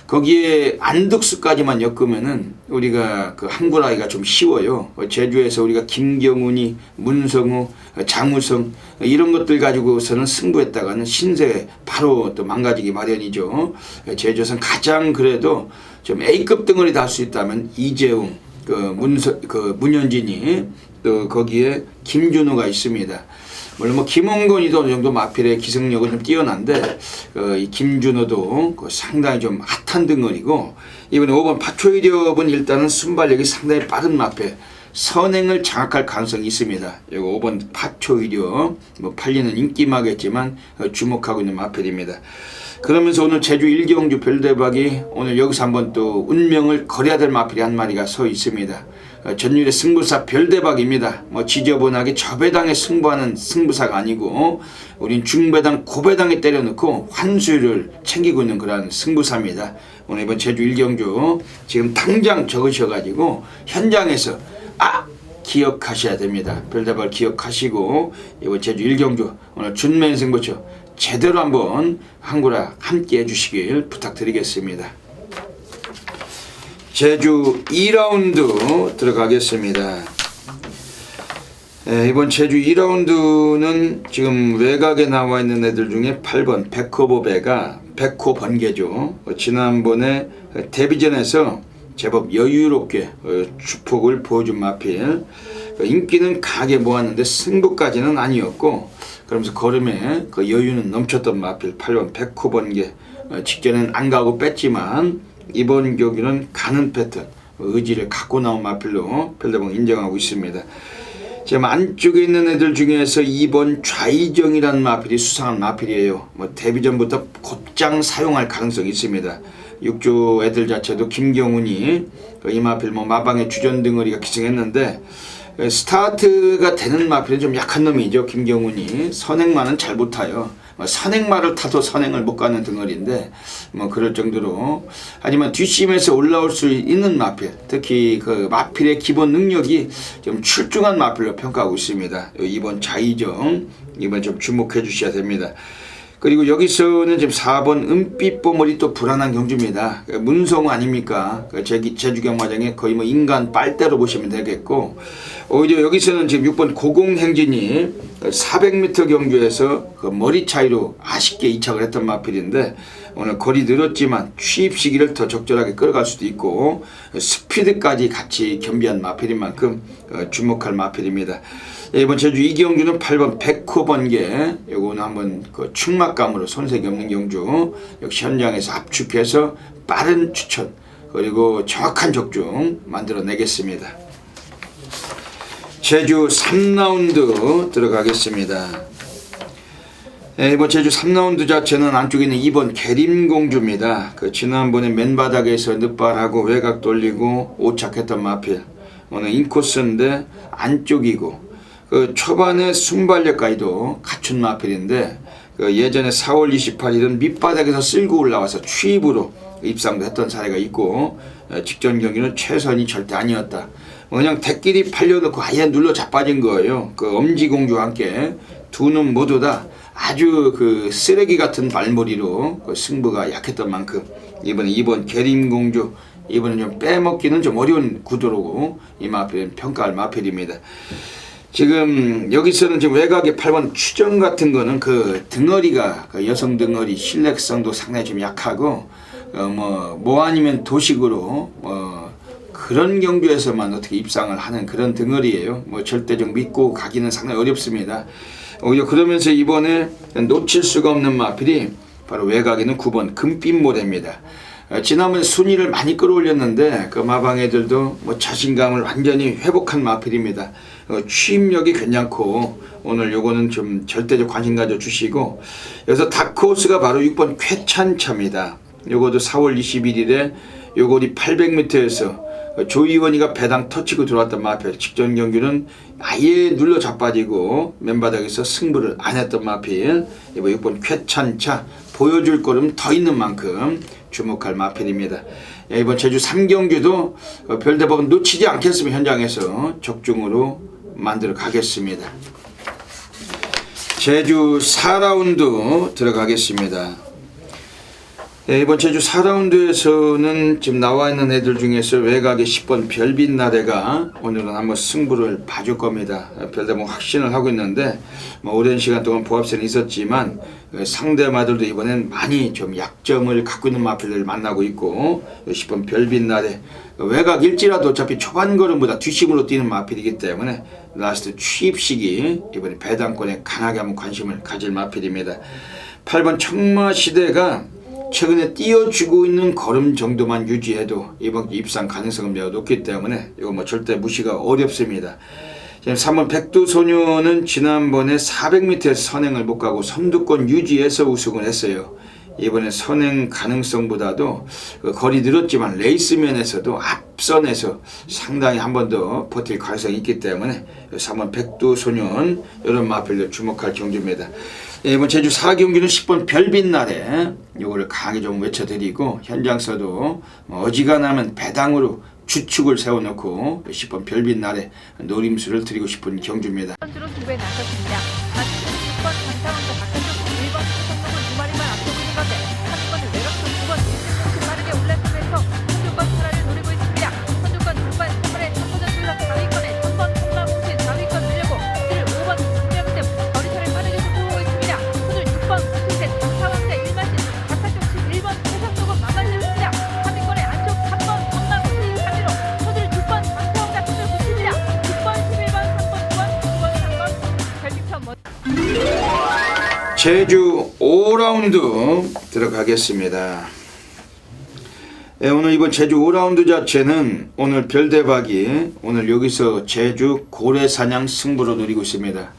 S1: 거기에 안덕수까지만 엮으면은 우리가 그 한구라기가 좀 쉬워요. 제주에서 우리가 김경훈이, 문성우, 장우성 이런 것들 가지고서는 승부했다가는 신세 바로 또 망가지기 마련이죠. 제주에서는 가장 그래도 좀 A급 등어리 달 수 있다면 이재웅, 문현진이, 또 거기에 김준호가 있습니다. 물론 뭐 김홍건이도 어느 정도 마필의 기승력은 좀 뛰어난데 이 김준호도 상당히 좀 핫한 등어리고, 이번에 5번 파초이렵은 일단은 순발력이 상당히 빠른 마필, 선행을 장악할 가능성이 있습니다. 이거 5번 파초이렵 뭐 팔리는 인기마겠지만 주목하고 있는 마필입니다. 그러면서 오늘 제주 1경주 별대박이 오늘 여기서 한번 또 운명을 걸어야 될 마필이 한 마리가 서 있습니다. 전율의 승부사 별대박입니다. 뭐 지저분하게 저배당에 승부하는 승부사가 아니고 우린 중배당 고배당에 때려넣고 환수율을 챙기고 있는 그런 승부사입니다. 오늘 이번 제주 1경주 지금 당장 적으셔가지고 현장에서 기억하셔야 됩니다. 별대박 기억하시고 이번 제주 1경주 오늘 준면 승부처 제대로 한번 한구라 함께 해주시길 부탁드리겠습니다. 제주 2라운드 들어가겠습니다. 이번 제주 2라운드는 지금 외곽에 나와 있는 애들 중에 8번 백호보배가 백호 번개죠. 지난번에 데뷔전에서 제법 여유롭게 축폭을 보여준 마필. 인기는 강하게 모았는데 승부까지는 아니었고, 그러면서 걸음에 그 여유는 넘쳤던 마필 8번 백호 번개. 직전엔 안 가고 뺐지만 이번 경기는 가는 패턴, 의지를 갖고 나온 마필로 별대봉 인정하고 있습니다. 지금 안쪽에 있는 애들 중에서 2번 좌이정이라는 마필이 수상한 마필이에요. 뭐 데뷔전부터 곧장 사용할 가능성이 있습니다. 6조 애들 자체도 김경훈이 이 마필 뭐 마방의 주전 등어리가 기승했는데, 스타트가 되는 마필은 좀 약한 놈이죠. 김경훈이 선행만은 잘 못 타요. 선행말을 타도 선행을 못 가는 등어리인데 뭐 그럴 정도로, 하지만 뒷심에서 올라올 수 있는 마필, 특히 그 마필의 기본 능력이 좀 출중한 마필로 평가하고 있습니다. 이번 좌이정 이번 좀 주목해 주셔야 됩니다. 그리고 여기서는 지금 4번 은빛보물이 또 불안한 경주입니다. 문성우 아닙니까? 제주 경마장에 거의 뭐 인간 빨대로 보시면 되겠고, 오히려 여기서는 지금 6번 고공행진이 400m 경주에서 그 머리 차이로 아쉽게 이착을 했던 마필인데, 오늘 거리 늘었지만 취입 시기를 더 적절하게 끌어갈 수도 있고 스피드까지 같이 겸비한 마필인 만큼 주목할 마필입니다. 이번 제주 2경주는 8번 백호번개, 요거는 한번 그 충막감으로 손색이 없는 경주, 역시 현장에서 압축해서 빠른 추천 그리고 정확한 적중 만들어내겠습니다. 제주 3라운드 들어가겠습니다. 이번 제주 3라운드 자체는 안쪽에 있는 2번 계림공주입니다. 그 지난번에 맨바닥에서 늑발하고 외곽 돌리고 오착했던 마필, 오늘 인코스인데 안쪽이고 그 초반에 순발력까지도 갖춘 마필인데, 그 예전에 4월 28일은 밑바닥에서 쓸고 올라와서 취입으로 입상도 했던 사례가 있고, 직전 경기는 최선이 절대 아니었다. 그냥 대끼리 팔려놓고 아예 눌러 자빠진 거예요. 그 엄지공주와 함께 두 놈 모두 다 아주 그 쓰레기 같은 발머리로 그 승부가 약했던 만큼 이번에 2번 계림공주, 이번엔 좀 빼먹기는 좀 어려운 구도로 이 마필은 평가할 마필입니다. 지금 여기서는 지금 외곽에 8번 추정 같은 거는 그 등어리가 그 여성 등어리 신뢰성도 상당히 좀 약하고 뭐 아니면 도식으로 그런 경주에서만 어떻게 입상을 하는 그런 등어리예요. 뭐 절대적 믿고 가기는 상당히 어렵습니다. 오히려 그러면서 이번에 놓칠 수가 없는 마필이 바로 외곽에는 9번 금빛모래입니다. 지난번에 순위를 많이 끌어올렸는데 그 마방애들도 뭐 자신감을 완전히 회복한 마필입니다. 취임력이 괜찮고 오늘 요거는 좀 절대적 관심 가져주시고, 여기서 다크호스가 바로 6번 쾌찬차입니다. 요거도 4월 21일에 요거리 800m에서 조이원이가 배당 터치고 들어왔던 마필. 직전 경기는 아예 눌러 자빠지고 맨바닥에서 승부를 안 했던 마필. 이번 6번 쾌찬차 보여줄 거름 더 있는 만큼 주목할 마필입니다. 이번 제주 3경기도 별대박은 놓치지 않겠으면 현장에서 적중으로 만들어 가겠습니다. 제주 4라운드 들어가겠습니다. 이번 제주 4라운드에서는 지금 나와 있는 애들 중에서 외곽의 10번 별빛나래가 오늘은 한번 승부를 봐줄 겁니다. 별대박 확신을 하고 있는데 뭐 오랜 시간 동안 보합세는 있었지만 상대마들도 이번엔 많이 좀 약점을 갖고 있는 마필들을 만나고 있고, 10번 별빛나래 외곽일지라도 어차피 초반 걸음보다 뒷심으로 뛰는 마필이기 때문에 라스트 취입식이 이번에 배당권에 강하게 한번 관심을 가질 마필입니다. 8번 청마시대가 최근에 띄워주고 있는 걸음 정도만 유지해도 이번 입상 가능성은 매우 높기 때문에 이거 뭐 절대 무시가 어렵습니다. 지금 3번 백두소녀는 지난번에 400m에서 선행을 못 가고 선두권 유지해서 우승을 했어요. 이번에 선행 가능성보다도 거리 늘었지만 레이스 면에서도 앞선에서 상당히 한 번 더 버틸 가능성이 있기 때문에 3번 백두소년 이런 마필들 주목할 경주입니다. 이번 제주 4경기는 10번 별빛나래 요거를 강하게 좀 외쳐드리고, 현장서도 어지간하면 배당으로 주축을 세워놓고 10번 별빛나래 노림수를 드리고 싶은 경주입니다.
S3: 선수로 기부에 나섰습니다. 마지막은 6번 장타원과 박현종, 1번 성동은 두 마리만 앞서고 있는 가운데 3위권을 내렸고 9번 일승 빠르게 올라서면서 선두권 탈환을 노리고 있습니다. 선두권 중반 3번의 첫번째 출석 4위권에 3번 통나무시 4위권 밀려고 뒤를 5번 강명쌤 거리차를 빠르게 속도하고 있습니다. 오늘 6번 구승셋 장타원대 1마신 박한종씨 1번 해상도금 만만세웠습니다. 3위권에 안쪽 3번 통나무시 3위로 소들 6번 장타원과 끝을 붙입니다. 6번 11번 3번 9번 9번 3번 별빛천 먼저
S1: 제주 5라운드 들어가겠습니다. 오늘 이번 제주 5라운드 자체는 오늘 별대박이 오늘 여기서 제주 고래사냥 승부로 누리고 있습니다.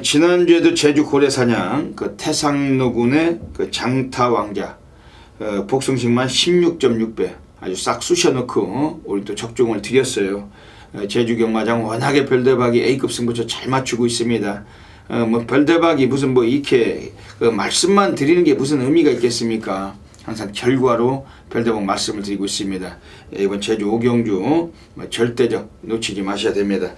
S1: 지난주에도 제주 고래사냥 그 태상로군의 그 장타왕자 복승식만 16.6배 아주 싹 쑤셔놓고 우리 또 적중을 드렸어요. 제주 경마장 워낙에 별대박이 A급 승부처 잘 맞추고 있습니다. 뭐 별대박이 무슨 뭐 이렇게 말씀만 드리는 게 무슨 의미가 있겠습니까? 항상 결과로 별대박 말씀을 드리고 있습니다. 이번 제주 5경주 절대적 놓치지 마셔야 됩니다.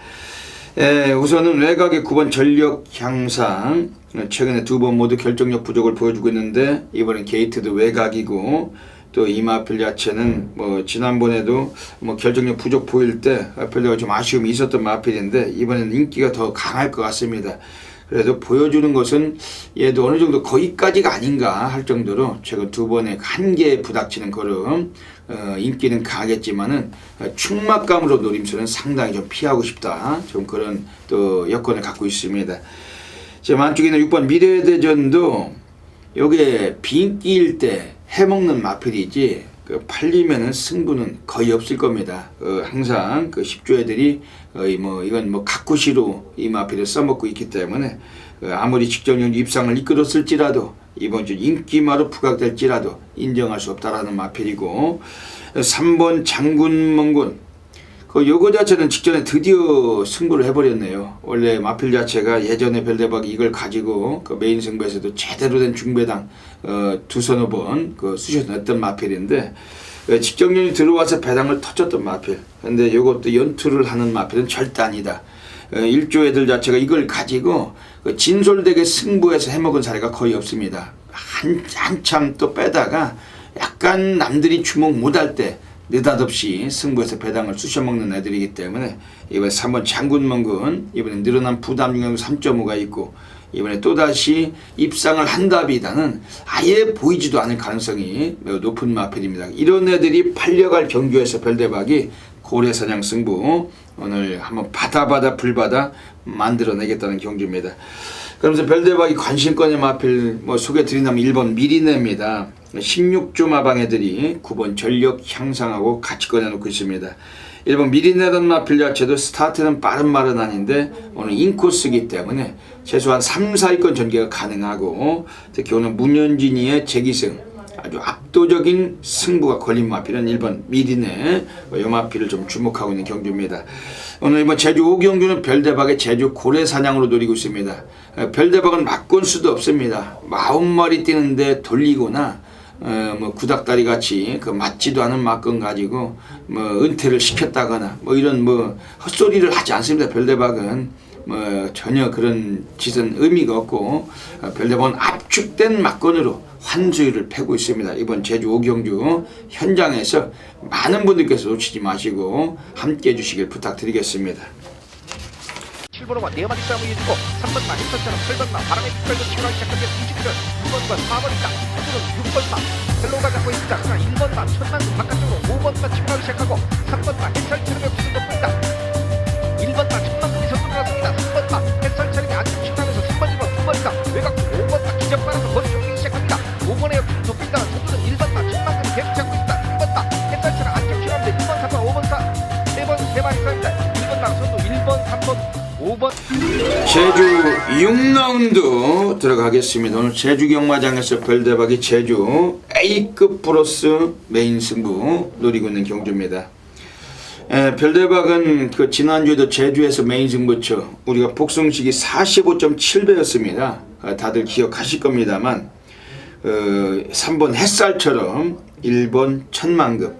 S1: 우선은 외곽의 9번 전력 향상 최근에 두 번 모두 결정력 부족을 보여주고 있는데 이번엔 게이트도 외곽이고, 또 이 마필 자체는 뭐 지난번에도 뭐 결정력 부족 보일 때 별대가 좀 아쉬움이 있었던 마필인데 이번엔 인기가 더 강할 것 같습니다. 그래도 보여주는 것은 얘도 어느 정도 거기까지가 아닌가 할 정도로 최근 두 번에 한계에 부닥치는 걸음, 인기는 강하겠지만은 충막감으로 노림수는 상당히 좀 피하고 싶다, 좀 그런 또 여건을 갖고 있습니다. 지금 안쪽에는 6번 미래대전도 요게 빈기일 때 해먹는 마필이지 팔리면은 승부는 거의 없을 겁니다. 항상 그 10조 애들이 뭐 이건 뭐 가쿠시로 이 마필을 써먹고 있기 때문에 아무리 직전형 입상을 이끌었을지라도 이번 주 인기마로 부각될지라도 인정할 수 없다라는 마필이고, 3번 장군멍군 요거 자체는 직전에 드디어 승부를 해버렸네요. 원래 마필 자체가 예전에 별대박이 이걸 가지고 그 메인 승부에서도 제대로 된 중배당 두서너 번 쑤셔냈던 마필인데 직전년이 들어와서 배당을 터쳤던 마필. 근데 요것도 연투를 하는 마필은 절대 아니다. 일조 애들 자체가 이걸 가지고 진솔되게 승부에서 해먹은 사례가 거의 없습니다. 한참 또 빼다가 약간 남들이 주목 못할 때 느닷없이 승부에서 배당을 쑤셔먹는 애들이기 때문에 이번에 3번 장군멍군 이번에 늘어난 부담 중량도 3.5가 있고, 이번에 또다시 입상을 한다비다는 아예 보이지도 않을 가능성이 매우 높은 마필입니다. 이런 애들이 팔려갈 경주에서 별대박이 고래사냥 승부 오늘 한번 바다 불바다 만들어내겠다는 경주입니다. 그러면서 별대박이 관심권의 마필 뭐 소개드린다면 1번 미리네입니다. 16주 마방애들이 9번 전력 향상하고 같이 꺼내놓고 있습니다. 1번 미리네던 마필 자체도 스타트는 빠른 말은 아닌데 오늘 인코스이기 때문에 최소한 3, 4위권 전개가 가능하고 특히 오늘 문현진이의 재기승 아주 압도적인 승부가 걸린 마필은 1번 미리네 이 마필을 좀 주목하고 있는 경주입니다. 오늘 이번 제주 5경주는 별대박의 제주 고래사냥으로 노리고 있습니다. 별대박은 막권수도 없습니다. 40마리 뛰는데 돌리거나 뭐 구닥다리 같이 그 맞지도 않은 막건 가지고 뭐 은퇴를 시켰다거나 뭐 이런 뭐 헛소리를 하지 않습니다. 별대박은 뭐 전혀 그런 짓은 의미가 없고 별대박은 압축된 막건으로 환수위를 패고 있습니다. 이번 제주 5경주 현장에서 많은 분들께서 놓치지 마시고 함께 해주시길 부탁드리겠습니다.
S4: 7번과 4마리 싸움을 이어주고 3번마 헬선처럼 8번마 바람의 빛깔도 치고나기 시작하며 20전 2번과 4번이다. 한번은 6번마 헬로가 잡고 있습니다. 그러나 1번마 천만수 바깥쪽으로 5번마 치고나기 시작하고 3번마 헬설처럼의 구슬 덮고 있다. 1번마 천만수이 선수 들어갔습니다. 3번마 헬설처럼이 안쪽 치고나면서 3번 2번 2번이다. 외곽 5번마 기적 빨아서 머리 쫓기기 시작합니다. 5번의 옆 덮고 있다가 선수는 1번마 천만수이 계속 잡고 있다. 3번마 헬설처럼 안쪽 치고나면서 1번 3번 5번 4 4번 3마리 싸웁니다. 1번마 선수 1번 3번 5번
S1: 제주 6라운드 들어가겠습니다. 오늘 제주 경마장에서 별대박이 제주 A급 플러스 메인 승부 노리고 있는 경주입니다. 별대박은 그 지난주에도 제주에서 메인 승부처 우리가 복승식이 45.7배였습니다. 다들 기억하실 겁니다만 3번 햇살처럼 1번 천만급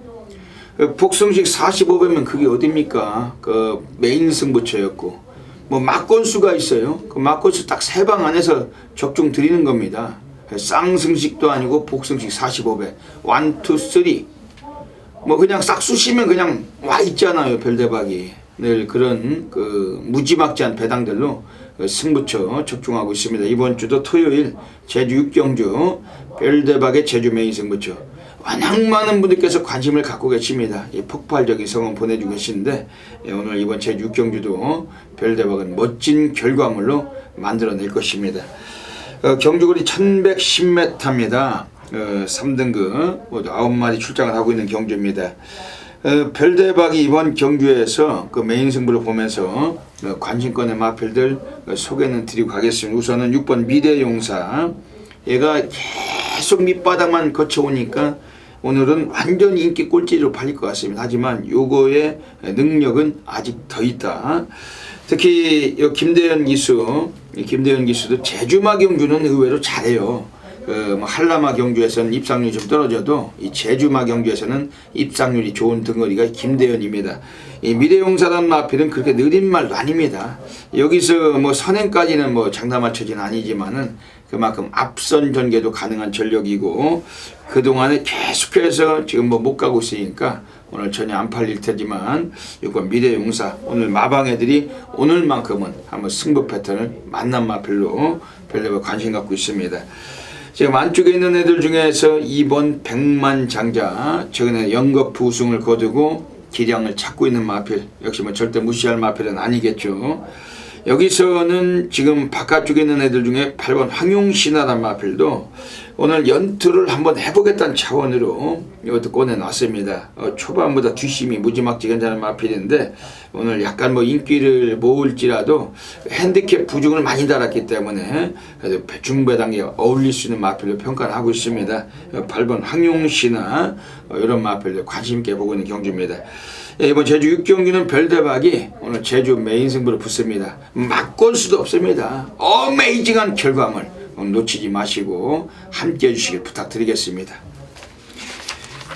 S1: 복승식 45배면 그게 어딥니까? 그 메인 승부처였고 뭐 막건수가 있어요. 그 막건수 딱 3방 안에서 적중 드리는 겁니다. 쌍승식도 아니고 복승식 45배 1, 2, 3 뭐 그냥 싹 쑤시면 그냥 와 있잖아요. 별대박이 늘 그런 그 무지막지한 배당들로 승부처 적중하고 있습니다. 이번 주도 토요일 제주 6경주 별대박의 제주 메인 승부처 워낙 많은 분들께서 관심을 갖고 계십니다. 이 폭발적인 성원 보내주고 계시는데 오늘 이번 제주 6경주도 별대박은 멋진 결과물로 만들어낼 것입니다. 경주거리 1110m입니다. 3등급 모두 9마리 출장을 하고 있는 경주입니다. 별대박이 이번 경주에서 그 메인 승부를 보면서 관심권의 마필들 소개는 드리고 가겠습니다. 우선은 6번 미래용사 얘가 계속 밑바닥만 거쳐오니까 오늘은 완전히 인기 꼴찌로 팔릴 것 같습니다. 하지만 요거의 능력은 아직 더 있다. 특히 김대현 기수도 제주마 경주는 의외로 잘해요. 한라마 경주에서는 입상률이 좀 떨어져도 이 제주마 경주에서는 입상률이 좋은 등거리가 김대현입니다. 이 미래용사단 마필은 그렇게 느린 말도 아닙니다. 여기서 뭐 선행까지는 뭐 장담할 처지는 아니지만은 그만큼 앞선 전개도 가능한 전력이고 그동안에 계속해서 지금 뭐 못 가고 있으니까 오늘 전혀 안 팔릴 테지만 이건 미래용사 오늘 마방애들이 오늘만큼은 한번 승부 패턴을 만난 마필로 별로 관심 갖고 있습니다. 지금 안쪽에 있는 애들 중에서 2번 백만장자 최근에 연거푸 우승을 거두고 기량을 찾고 있는 마필 역시 뭐 절대 무시할 마필은 아니겠죠. 여기서는 지금 바깥쪽에 있는 애들 중에 8번 황용신하단 마필도 오늘 연투를 한번 해보겠다는 차원으로 이것도 꺼내놨습니다. 초반보다 뒷심이 무지막지 괜찮은 마필인데 오늘 약간 뭐 인기를 모을지라도 핸디캡 부중을 많이 달았기 때문에 그래도 중배 단계에 어울릴 수 있는 마필로 평가를 하고 있습니다. 8번 황용신하 이런 마필도 관심 있게 보고 있는 경주입니다. 이번 제주 6경기는 별대박이 오늘 제주 메인 승부를 붙습니다. 막걸 수도 없습니다. 어메이징한 결과물 오늘 놓치지 마시고 함께 해주시길 부탁드리겠습니다.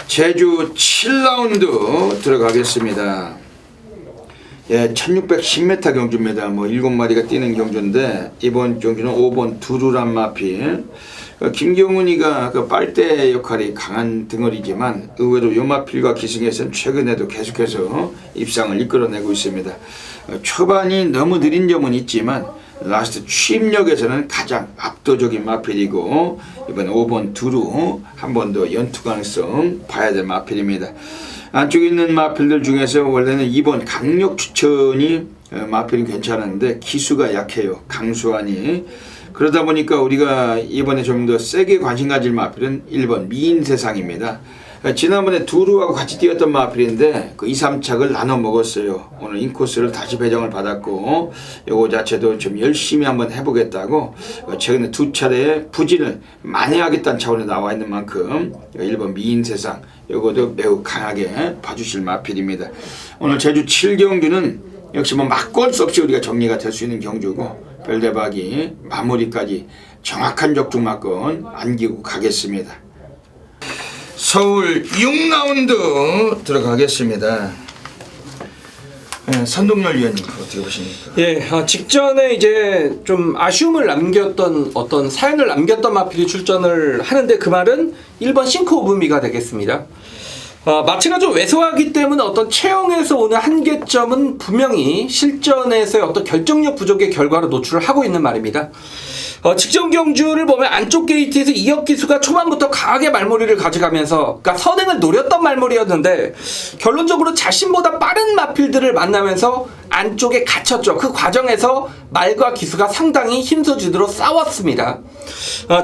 S1: 제주 7라운드 들어가겠습니다. 1610m 경주입니다. 뭐 7마리가 뛰는 경주인데 이번 경주는 5번 두루란 마필. 김경훈이가 그 빨대 역할이 강한 등어리지만 의외로 요 마필과 기승에서는 최근에도 계속해서 입상을 이끌어내고 있습니다. 초반이 너무 느린 점은 있지만 라스트 취임력에서는 가장 압도적인 마필이고 이번 5번 두루 한 번 더 연투 가능성 봐야 될 마필입니다. 안쪽에 있는 마필들 중에서 원래는 2번 강력 추천이 마필은 괜찮은데 기수가 약해요. 강수환이. 그러다 보니까 우리가 이번에 좀 더 세게 관심 가질 마필은 1번 미인세상입니다. 지난번에 두루하고 같이 뛰었던 마필인데 그 2, 3착을 나눠 먹었어요. 오늘 인코스를 다시 배정을 받았고 요거 자체도 좀 열심히 한번 해보겠다고 최근에 2차례 부진을 만회하겠다는 차원에 나와 있는 만큼 1번 미인세상 요거도 매우 강하게 봐주실 마필입니다. 오늘 제주 7경주는 역시 뭐 막걸 수 없이 우리가 정리가 될 수 있는 경주고 별대박이 마무리까지 정확한 적중마건 안기고 가겠습니다. 서울 6라운드 들어가겠습니다. 선동열 위원님 어떻게 보십니까?
S2: 예, 직전에 이제 좀 아쉬움을 남겼던 어떤 사연을 남겼던 마필이 출전을 하는데 그 말은 1번 싱크 오브미가 되겠습니다. 마체가 좀 왜소하기 때문에 어떤 체형에서 오는 한계점은 분명히 실전에서의 어떤 결정력 부족의 결과로 노출을 하고 있는 말입니다. 직전 경주를 보면 안쪽 게이트에서 이혁 기수가 초반부터 강하게 말머리를 가져가면서 그러니까 선행을 노렸던 말머리였는데 결론적으로 자신보다 빠른 마필들을 만나면서 안쪽에 갇혔죠. 그 과정에서 말과 기수가 상당히 힘써지도록 싸웠습니다.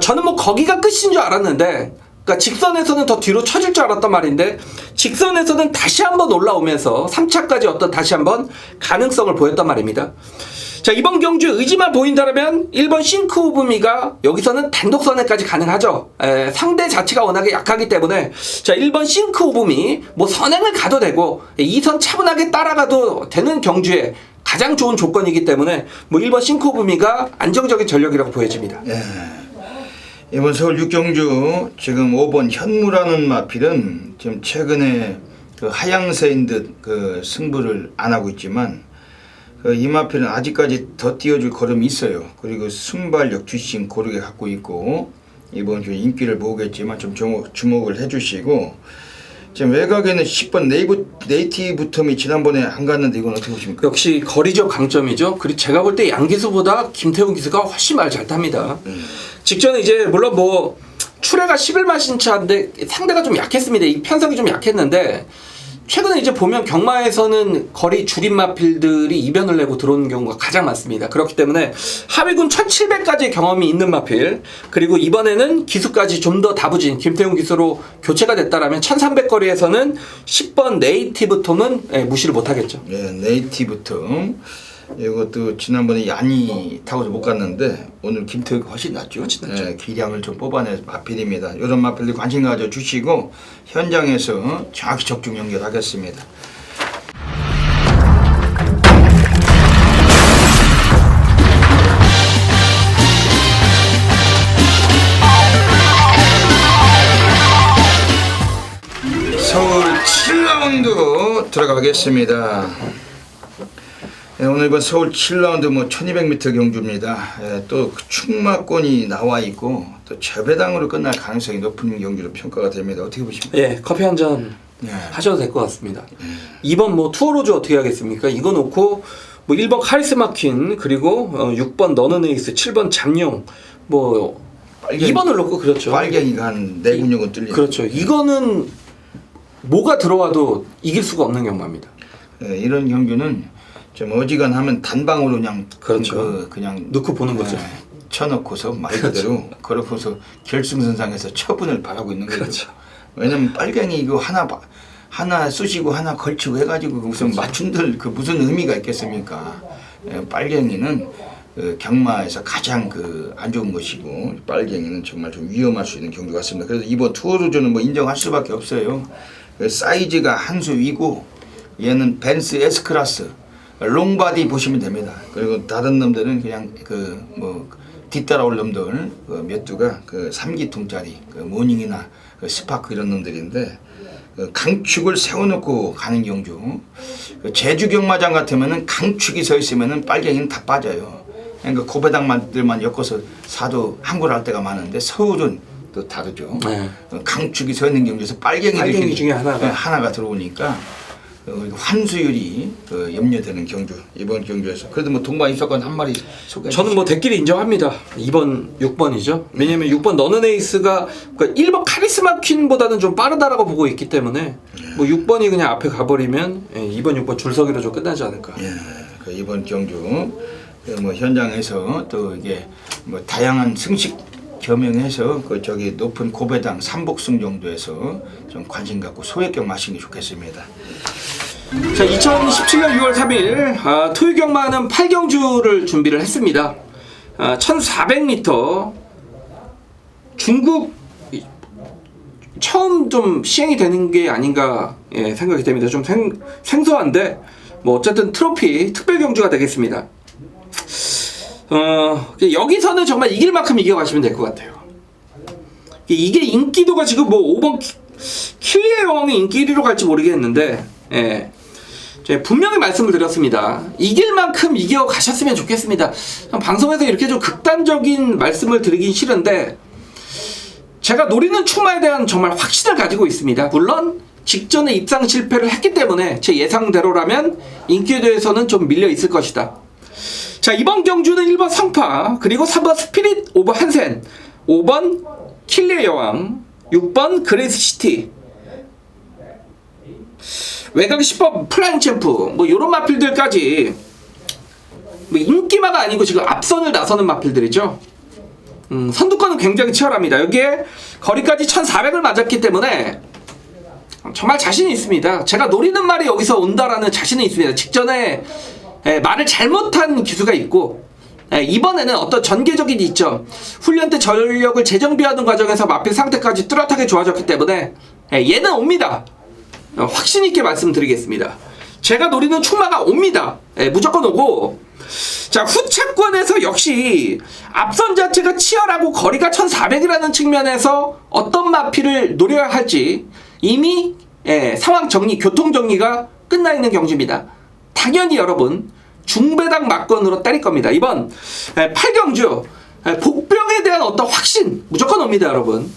S2: 저는 뭐 거기가 끝인 줄 알았는데 그러니까 직선에서는 더 뒤로 쳐질 줄 알았단 말인데 직선에서는 다시 한번 올라오면서 3차까지 어떤 다시 한번 가능성을 보였단 말입니다. 자, 이번 경주에 의지만 보인다면 1번 싱크 오브미가 여기서는 단독 선행까지 가능하죠. 상대 자체가 워낙에 약하기 때문에 자 1번 싱크 오브미 뭐 선행을 가도 되고 2선 차분하게 따라가도 되는 경주에 가장 좋은 조건이기 때문에 뭐 1번 싱크 오브미가 안정적인 전력이라고 보여집니다.
S1: 이번 서울 6경주 지금 5번 현무라는 마필은 지금 최근에 그 하향세인 듯 그 승부를 안 하고 있지만 이 마필은 아직까지 더 띄워줄 걸음이 있어요. 그리고 순발력 뒷심 고르게 갖고 있고 이번 주 인기를 모으겠지만 좀 주목을 해주시고 지금 외곽에는 10번 네이티브 텀이 지난번에 안 갔는데 이건 어떻게 보십니까?
S2: 역시 거리적 강점이죠. 그리고 제가 볼 때 양기수보다 김태훈 기수가 훨씬 말 잘 탑니다. 직전에 이제 물론 뭐 출애가 11만 신차인데 상대가 좀 약했습니다. 이 편성이 좀 약했는데 최근에 이제 보면 경마에서는 거리 줄임 마필들이 이변을 내고 들어오는 경우가 가장 많습니다. 그렇기 때문에 하위군 1700까지의 경험이 있는 마필 그리고 이번에는 기수까지 좀 더 다부진 김태훈 기수로 교체가 됐다라면 1300거리에서는 10번 네이티브 톰은 무시를 못하겠죠.
S1: 예, 네이티브 톰 이것도 지난번에 얀이 타고서 못 갔는데 오늘 김태우가 훨씬 낫죠. 예, 기량을 좀 뽑아내 마필입니다. 이런 마필들 관심 가져주시고 현장에서 정확히 적중 연결하겠습니다. 서울 7라운드 들어가겠습니다. 오늘 이번 서울 7라운드 뭐 1200m 경주입니다. 또 충마권이 나와 있고 또 재배당으로 끝날 가능성이 높은 경주로 평가가 됩니다. 어떻게 보십니까?
S2: 예, 커피 한 잔 하셔도 될 것 같습니다. 2번 뭐 투어로즈 어떻게 하겠습니까? 이거 놓고 뭐 1번 카리스마 퀸 그리고 6번 너너네이스 7번 잠룡 뭐 2번을 놓고 그렇죠.
S1: 빨갱이가 한 내군력은 뚫리죠.
S2: 그렇죠. 이거는 뭐가 들어와도 이길 수가 없는 경마입니다.
S1: 이런 경주는 좀 어지간하면 단방으로 그냥
S2: 그렇죠.
S1: 그냥
S2: 넣고 보는 거죠.
S1: 쳐놓고서 말 그대로 그렇고서 결승선상에서 처분을 바라고 있는 거죠.
S2: 그렇죠.
S1: 왜냐면 빨갱이 이거 하나 쑤시고 하나 걸치고 해가지고 무슨 맞춘들 그 무슨 의미가 있겠습니까? 빨갱이는 경마에서 가장 안 좋은 것이고 빨갱이는 정말 좀 위험할 수 있는 경주 같습니다. 그래서 이번 투어로즈는 뭐 인정할 수밖에 없어요. 사이즈가 한 수 위고 얘는 벤츠 S클래스 롱바디 보시면 됩니다. 그리고 다른 놈들은 그냥 뒤따라올 놈들 몇 두가 3기통짜리 모닝이나 스파크 이런 놈들인데 강축을 세워놓고 가는 경주. 제주 경마장 같으면은 강축이 서 있으면은 빨갱이는 다 빠져요. 그러니까 고배당만들만 엮어서 사도 항구를 할 때가 많은데 서울은 또 다르죠.
S2: 네.
S1: 강축이 서 있는 경주에서 빨갱이
S2: 중에 하나가
S1: 들어오니까 환수율이 염려되는 경주 이번 경주에서 그래도 뭐 동반 입사권 한 마리 소개해
S2: 저는 뭐 대끼리 인정합니다. 2번 6번이죠. 왜냐면 6번 너너네이스가 그러니까 1번 카리스마 퀸보다는 좀 빠르다라고 보고 있기 때문에 뭐 6번이 그냥 앞에 가버리면 2번 6번 줄서기로 좀 끝나지 않을까.
S1: 예, 그 이번 경주 뭐 현장에서 또 이게 뭐 다양한 승식 겸용해서 그 저기 높은 고배당 삼복승 정도에서 좀 관심 갖고 소액경 마시는 게 좋겠습니다.
S2: 자, 2017년 6월 3일 토요경마는 8경주를 준비를 했습니다. 1400m 중국 처음 좀 시행이 되는 게 아닌가 생각이 됩니다. 좀 생소한데 뭐 어쨌든 트로피 특별 경주가 되겠습니다. 여기서는 정말 이길 만큼 이겨가시면 될 것 같아요. 이게 인기도가 지금 뭐 5번 킬리의 여왕이 인기 1위로 갈지 모르겠는데 제가 분명히 말씀을 드렸습니다. 이길 만큼 이겨가셨으면 좋겠습니다. 방송에서 이렇게 좀 극단적인 말씀을 드리긴 싫은데 제가 노리는 충마에 대한 정말 확신을 가지고 있습니다. 물론 직전에 입상 실패를 했기 때문에 제 예상대로라면 인기도에서는 좀 밀려 있을 것이다. 자, 이번 경주는 1번 성파, 그리고 3번 스피릿 오브 한센, 5번 킬리의 여왕, 6번 그레이스 시티, 외곽 10번 플라잉 챔프, 뭐 요런 마필들까지 뭐 인기마가 아니고 지금 앞선을 나서는 마필들이죠. 선두권은 굉장히 치열합니다. 여기에 거리까지 1400을 맞았기 때문에 정말 자신이 있습니다. 제가 노리는 말이 여기서 온다라는 자신은 있습니다. 직전에 말을 잘못한 기수가 있고 이번에는 어떤 전개적인 이점, 훈련 때 전력을 재정비하는 과정에서 마필 상태까지 뚜렷하게 좋아졌기 때문에 얘는 옵니다. 확신 있게 말씀드리겠습니다. 제가 노리는 충마가 옵니다. 무조건 오고, 자, 후차권에서 역시 앞선 자체가 치열하고 거리가 1400이라는 측면에서 어떤 마필을 노려야 할지 이미 상황 정리, 교통 정리가 끝나 있는 경주입니다. 당연히 여러분 중배당 막건으로 때릴 겁니다. 이번 8경주 복병에 대한 어떤 확신 무조건 옵니다. 여러분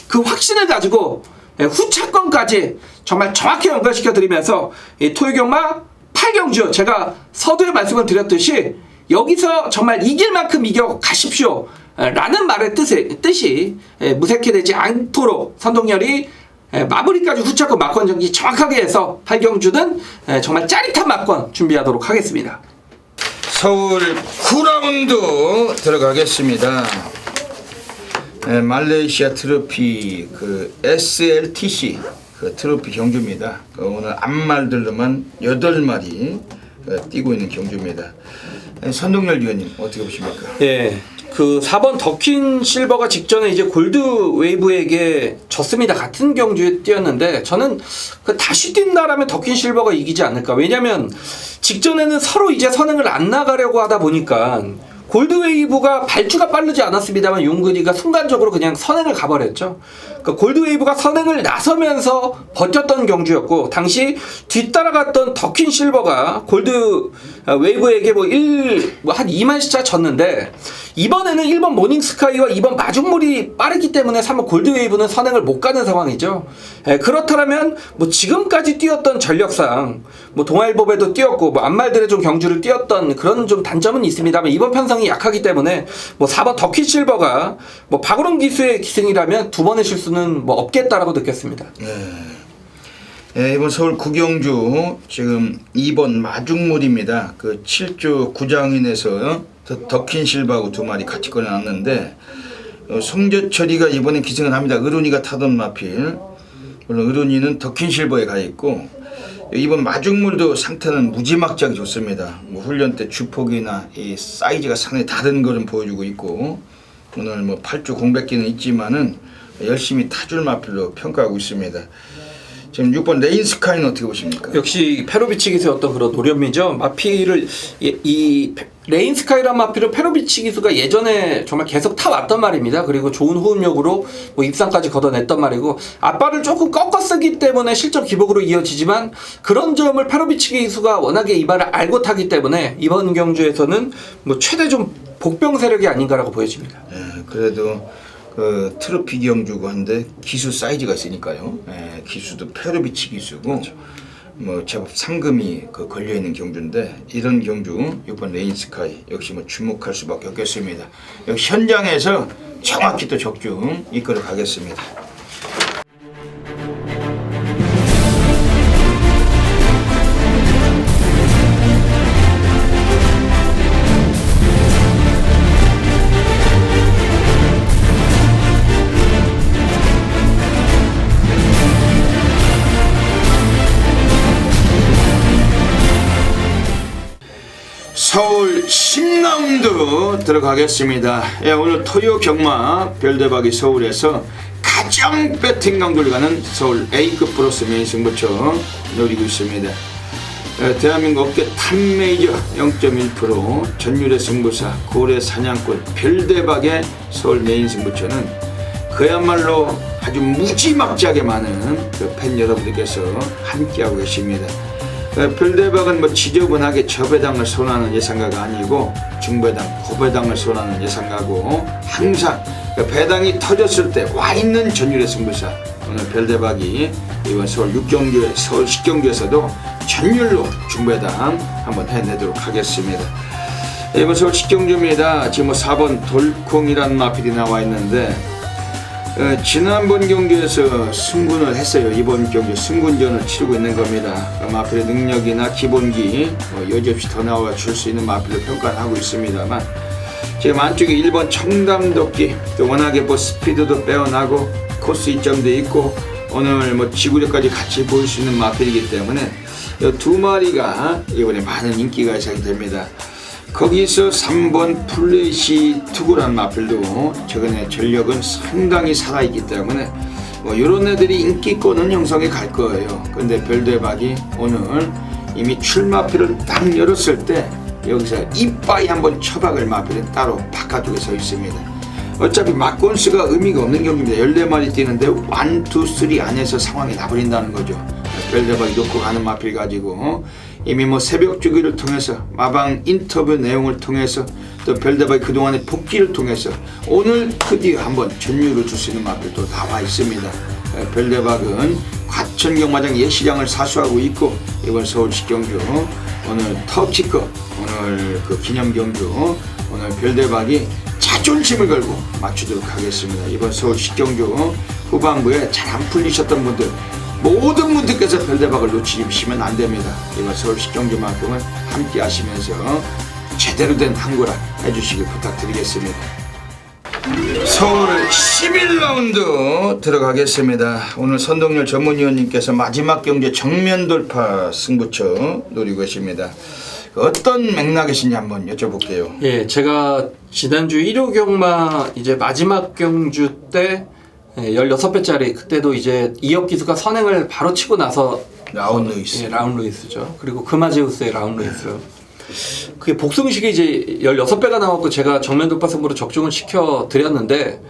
S2: 그 확신을 가지고 후차권까지 정말 정확히 연결시켜 드리면서 토요경마 8경주 제가 서두에 말씀을 드렸듯이 여기서 정말 이길 만큼 이겨 가십시오 라는 말의 뜻이 무색해되지 않도록 선동열이 마무리까지 후차권 막권 정지 정확하게 해서 8경주는 정말 짜릿한 막권 준비하도록 하겠습니다.
S1: 서울 9라운드 들어가겠습니다. 말레이시아 트로피 그 SLTC 그 트로피 경주입니다. 오늘 앞말들로만 8마리 뛰고 있는 경주입니다. 선동열 위원님 어떻게 보십니까?
S2: 예. 그 4번 더킨 실버가 직전에 이제 골드 웨이브에게 졌습니다. 같은 경주에 뛰었는데 저는 그 다시 뛴다라면 더킨 실버가 이기지 않을까. 왜냐면 직전에는 서로 이제 선행을 안 나가려고 하다 보니까 골드 웨이브가 발주가 빠르지 않았습니다만 용근이가 순간적으로 그냥 선행을 가버렸죠. 그 골드 웨이브가 선행을 나서면서 버텼던 경주였고 당시 뒤따라갔던 더킨 실버가 골드 웨이브에게 한 2만시차 졌는데 이번에는 1번 모닝스카이와 2번 마중물이 빠르기 때문에 3번 골드 웨이브는 선행을 못 가는 상황이죠. 그렇다면 뭐 지금까지 뛰었던 전력상 뭐 동아일보배도 뛰었고 뭐 앞말들의 좀 경주를 뛰었던 그런 좀 단점은 있습니다만 이번 편성이 약하기 때문에 뭐 4번 더킨 실버가 뭐 박우론 기수의 기승이라면 두 번의 실수는 뭐 없겠다라고 느꼈습니다.
S1: 이번 서울 구경주 지금 2번 마중물입니다. 그 7조 구장인에서 더킨 실버하고 2마리 같이 꺼내놨는데 송재철이가 이번에 기승을 합니다. 의룬이가 타던 마필, 물론 의룬이는 더킨 실버에 가 있고 이번 마중물도 상태는 무지막지하게 좋습니다. 뭐 훈련 때 주폭이나 이 사이즈가 상당히 다른 거를 보여주고 있고 오늘 뭐 8주 공백기는 있지만은 열심히 타줄 마필로 평가하고 있습니다. 지금 6번 레인스카이는 어떻게 보십니까?
S2: 역시 페로비치 기수의 어떤 그런 노련미죠. 마필을 이 레인스카이란 마필은 페로비치 기수가 예전에 정말 계속 타왔던 말입니다. 그리고 좋은 호흡력으로 뭐 입상까지 걷어냈던 말이고 앞발을 조금 꺾어 쓰기 때문에 실적 기복으로 이어지지만 그런 점을 페로비치 기수가 워낙에 이 발을 알고 타기 때문에 이번 경주에서는 뭐 최대 좀 복병 세력이 아닌가라고 보여집니다.
S1: 그래도 그 트로피 경주고 한데 기수 사이즈가 있으니까요. 기수도 페로비치 기수고 그렇죠. 뭐 제법 상금이 그 걸려 있는 경주인데 이런 경주 6번 레인스카이 역시 뭐 주목할 수밖에 없겠습니다. 여기 현장에서 정확히 또 적중 이끌어 가겠습니다. 서울 10라운드 들어가겠습니다. 예, 오늘 토요 경마 별대박이 서울에서 가장 배팅 강도를 가는 서울 A급 브로스 메인 승부처 노리고 있습니다. 예, 대한민국 업계 탑메이저 0.1% 전율의 승부사 고래 사냥꾼 별대박의 서울 메인 승부처는 그야말로 아주 무지막지하게 많은 그 팬 여러분들께서 함께하고 계십니다. 별대박은 뭐 지저분하게 저배당을 선호하는 예상가가 아니고 중배당, 고배당을 선호하는 예상가고 항상 배당이 터졌을 때 와 있는 전율의 승부사. 오늘 별대박이 이번 서울 6경주에 서울 10경주에서도 전율로 중배당 한번 해내도록 하겠습니다. 이번 서울 10경주입니다. 지금 뭐 4번 돌콩이라는 마필이 나와 있는데 지난번 경기에서 승군을 했어요. 이번 경기 승군전을 치르고 있는 겁니다. 마필의 능력이나 기본기 여지없이 더 나와 줄 수 있는 마필로 평가를 하고 있습니다만 지금 안쪽에 1번 청담도끼 또 워낙에 뭐 스피드도 빼어나고 코스 이점도 있고 오늘 뭐 지구력까지 같이 보일 수 있는 마필이기 때문에 이 두 마리가 이번에 많은 인기가 예상이 됩니다. 거기서 3번 플래시 투구라는 마필도 최근에 전력은 상당히 살아있기 때문에 뭐 이런 애들이 인기권은 형성해 갈 거예요. 근데 별대박이 오늘 이미 출마필을 딱 열었을 때 여기서 이빠이 한번 쳐박을 마필은 따로 바깥쪽에 서 있습니다. 어차피 막건수가 의미가 없는 경기입니다. 14마리 뛰는데 1, 2, 3 안에서 상황이 나버린다는 거죠. 별대박이 놓고 가는 마필 가지고 이미 뭐 새벽 주기를 통해서 마방 인터뷰 내용을 통해서 또 별대박이 그동안의 복귀를 통해서 오늘 드디어 한번 전율을 줄 수 있는 마필도 나와 있습니다. 별대박은 과천 경마장 예시장을 사수하고 있고 이번 서울 10경주 오늘 터키급 오늘 그 기념 경주 오늘 별대박이 자존심을 걸고 맞추도록 하겠습니다. 이번 서울 10경주 후반부에 잘 안 풀리셨던 분들 모든 분들께서 별대박을 놓치시면 안 됩니다. 이번 서울 10경주만큼은 함께 하시면서 제대로 된 항구라 해주시길 부탁드리겠습니다. 서울 11라운드 들어가겠습니다. 오늘 선동열 전문위원님께서 마지막 경제 정면 돌파 승부처 노리고 계십니다. 어떤 맥락이신지 한번 여쭤볼게요.
S2: 예, 제가 지난주 1호 경마 이제 마지막 경주 때 16배짜리 그때도 이제 이혁 기수가 선행을 바로 치고 나서
S1: 라운 루이스.
S2: 예, 라운 루이스죠. 그리고 금아제우스의 라운 루이스. 그게 복승식이 이제 16배가 나왔고 제가 정면 돌파 승부로 적중을 시켜 드렸는데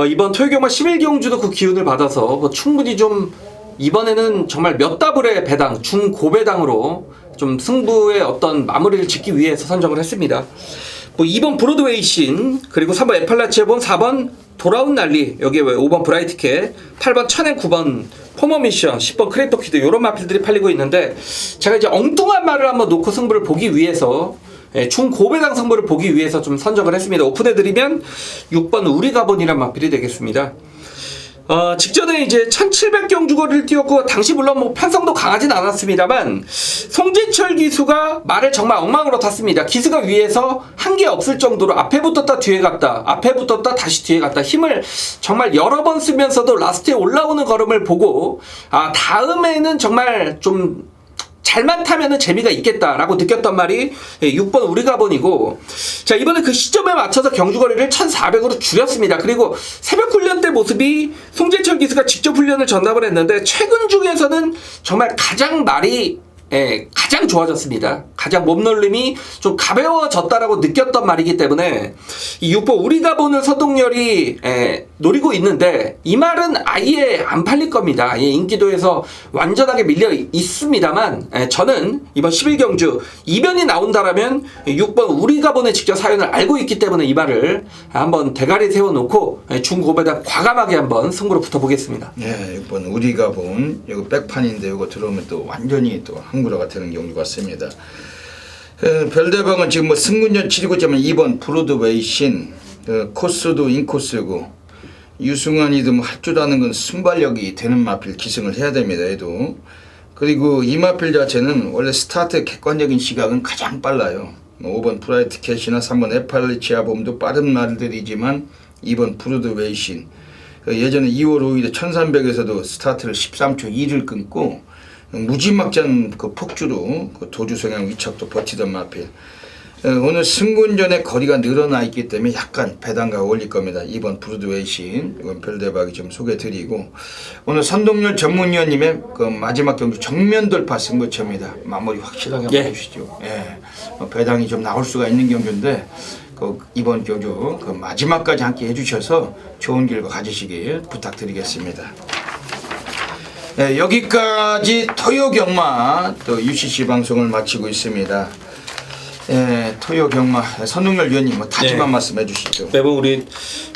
S2: 이번 토요경마 11경주도 그 기운을 받아서 뭐 충분히 좀 이번에는 정말 몇 더블의 배당, 중고배당으로 좀 승부의 어떤 마무리를 짓기 위해서 선정을 했습니다. 뭐 2번 브로드웨이 신, 그리고 3번 에팔라치에본, 4번 돌아온 난리, 여기에 5번 브라이트캣, 8번 천행, 9번 포머미션, 10번 크래프터키드 이런 마필들이 팔리고 있는데 제가 이제 엉뚱한 말을 한번 놓고 승부를 보기 위해서 중고배당 승부를 보기 위해서 좀 선정을 했습니다. 오픈해드리면 6번 우리가본이란 마필이 되겠습니다. 직전에 이제 1700경주거리를 뛰었고 당시 물론 뭐 편성도 강하진 않았습니다만 송재철 기수가 말을 정말 엉망으로 탔습니다. 기수가 위에서 한계 없을 정도로 앞에 붙었다 뒤에 갔다 앞에 붙었다 다시 뒤에 갔다 힘을 정말 여러 번 쓰면서도 라스트에 올라오는 걸음을 보고 다음에는 정말 좀 잘만 타면은 재미가 있겠다라고 느꼈던 말이 6번 우리가본이고, 자 이번에 그 시점에 맞춰서 경주거리를 1400으로 줄였습니다. 그리고 새벽 훈련 때 모습이 송재철 기수가 직접 훈련을 전담을 했는데 최근 중에서는 정말 가장 말이 가장 좋아졌습니다. 가장 몸놀림이 좀 가벼워졌다라고 느꼈던 말이기 때문에 이 6번 우리가본을 서동열이 노리고 있는데 이 말은 아예 안 팔릴 겁니다. 인기도에서 완전하게 밀려 있습니다만 저는 이번 11경주 이변이 나온다라면 6번 우리가본의 직접 사연을 알고 있기 때문에 이 말을 한번 대가리 세워놓고 중고배당 과감하게 한번 승부로 붙어보겠습니다.
S1: 예, 6번 우리가본 이거 백판인데 이거 들어오면 또 완전히 또 항구라가 되는 경우 같습니다. 별대박은 지금 뭐 승군전 치르고 있지만 2번 브로드웨이 신 코스도 인코스고 유승환이도 뭐 할 줄 아는 건 순발력이 되는 마필 기승을 해야 됩니다. 얘도. 그리고 이 마필 자체는 원래 스타트의 객관적인 시각은 가장 빨라요. 5번 브라이트 캣이나 3번 에팔리치아 봄도 빠른 말들이지만 2번 브로드웨이 신 예전에 2월 5일에 1300에서도 스타트를 13초 2를 끊고 무지막지한 그 폭주로 그 도주 성향 위척도 버티던 마필. 오늘 승군전의 거리가 늘어나 있기 때문에 약간 배당가가 올릴 겁니다. 이번 브로드웨이신 이건 별대박이 좀 소개드리고, 오늘 선동열 전문위원님의 그 마지막 경주 정면 돌파 승부처입니다. 마무리 확실하게 한번 해주시죠. 예. 배당이 좀 나올 수가 있는 경주인데 그 이번 경주 그 마지막까지 함께 해주셔서 좋은 결과 가지시길 부탁드리겠습니다. 네, 여기까지 토요경마 또 UCC 방송을 마치고 있습니다. 예, 토요경마 선동열 위원님 뭐 다짐한
S2: 네.
S1: 말씀 해주시죠.
S2: 매번 우리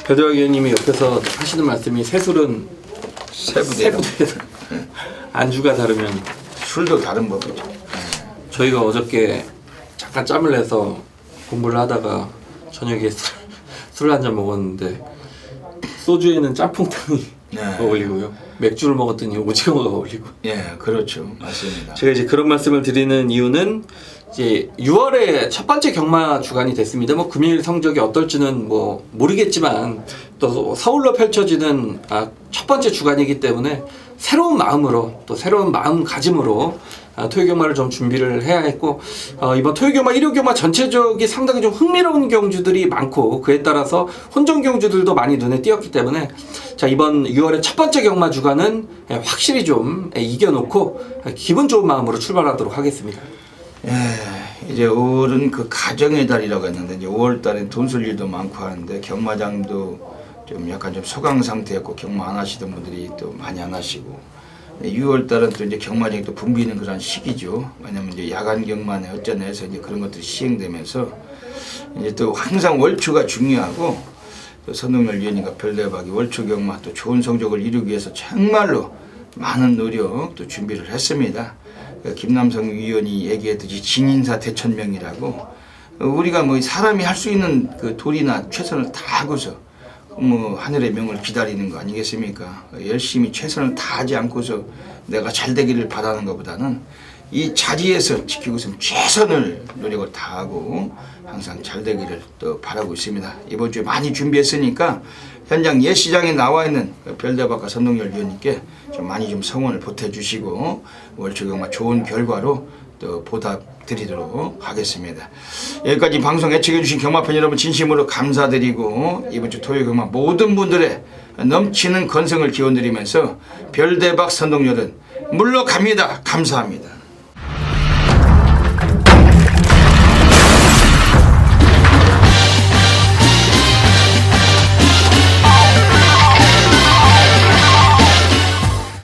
S2: 배도혁 위원님이 옆에서 하시는 말씀이 새술은
S1: 세부대로
S2: 안주가 다르면,
S1: 술도 다른 법이죠.
S2: 저희가 어저께 잠깐 짬을 내서 공부를 하다가 저녁에 술 한 잔 먹었는데 소주에는 짬뽕탕이
S1: 네.
S2: 어울리고요, 맥주를 먹었더니 오징어가 어울리고.
S1: 예, 그렇죠. 맞습니다.
S2: 제가 이제 그런 말씀을 드리는 이유는 이제 6월에 첫 번째 경마 주간이 됐습니다. 뭐 금일 성적이 어떨지는 뭐 모르겠지만 또 서울로 펼쳐지는 첫 번째 주간이기 때문에 새로운 마음으로, 또 새로운 마음가짐으로 토요경마를 좀 준비를 해야 했고, 이번 토요경마 1호 경마 전체적이 상당히 좀 흥미로운 경주들이 많고, 그에 따라서 혼전 경주들도 많이 눈에 띄었기 때문에 자, 이번 6월의 첫 번째 경마 주간은 확실히 좀 이겨놓고 기분 좋은 마음으로 출발하도록 하겠습니다.
S1: 예, 이제 5월은 그 가정의 달이라고 했는데 이제 5월 달엔 돈 쓸 일도 많고 하는데 경마장도 좀 약간 좀 소강 상태였고 경마 안 하시던 분들이 또 많이 안 하시고, 6월 달은 또 이제 경마장이 또 붐비는 그런 시기죠. 왜냐면 이제 야간 경마네 어쩌네 해서 이제 그런 것들이 시행되면서 이제 또 항상 월초가 중요하고, 또 선동열 위원님과 별대박이 월초 경마 또 좋은 성적을 이루기 위해서 정말로 많은 노력 또 준비를 했습니다. 김남성 위원이 얘기했듯이 진인사 대천명이라고, 우리가 뭐 사람이 할 수 있는 그 도리나 최선을 다 하고서 뭐 하늘의 명을 기다리는 거 아니겠습니까? 열심히 최선을 다하지 않고서 내가 잘 되기를 바라는 것보다는 이 자리에서 지키고 있으면 최선을 노력을 다하고 항상 잘 되기를 또 바라고 있습니다. 이번 주에 많이 준비했으니까 현장 예시장에 나와 있는 별대박과 선동열 위원님께 좀 많이 좀 성원을 보태주시고 월초경마 좋은 결과로 또 보답드리도록 하겠습니다. 여기까지 방송 애청해주신 경마팬 여러분 진심으로 감사드리고, 이번 주 토요경마 모든 분들의 넘치는 건승을 기원드리면서 별대박 선동열은 물러갑니다. 감사합니다.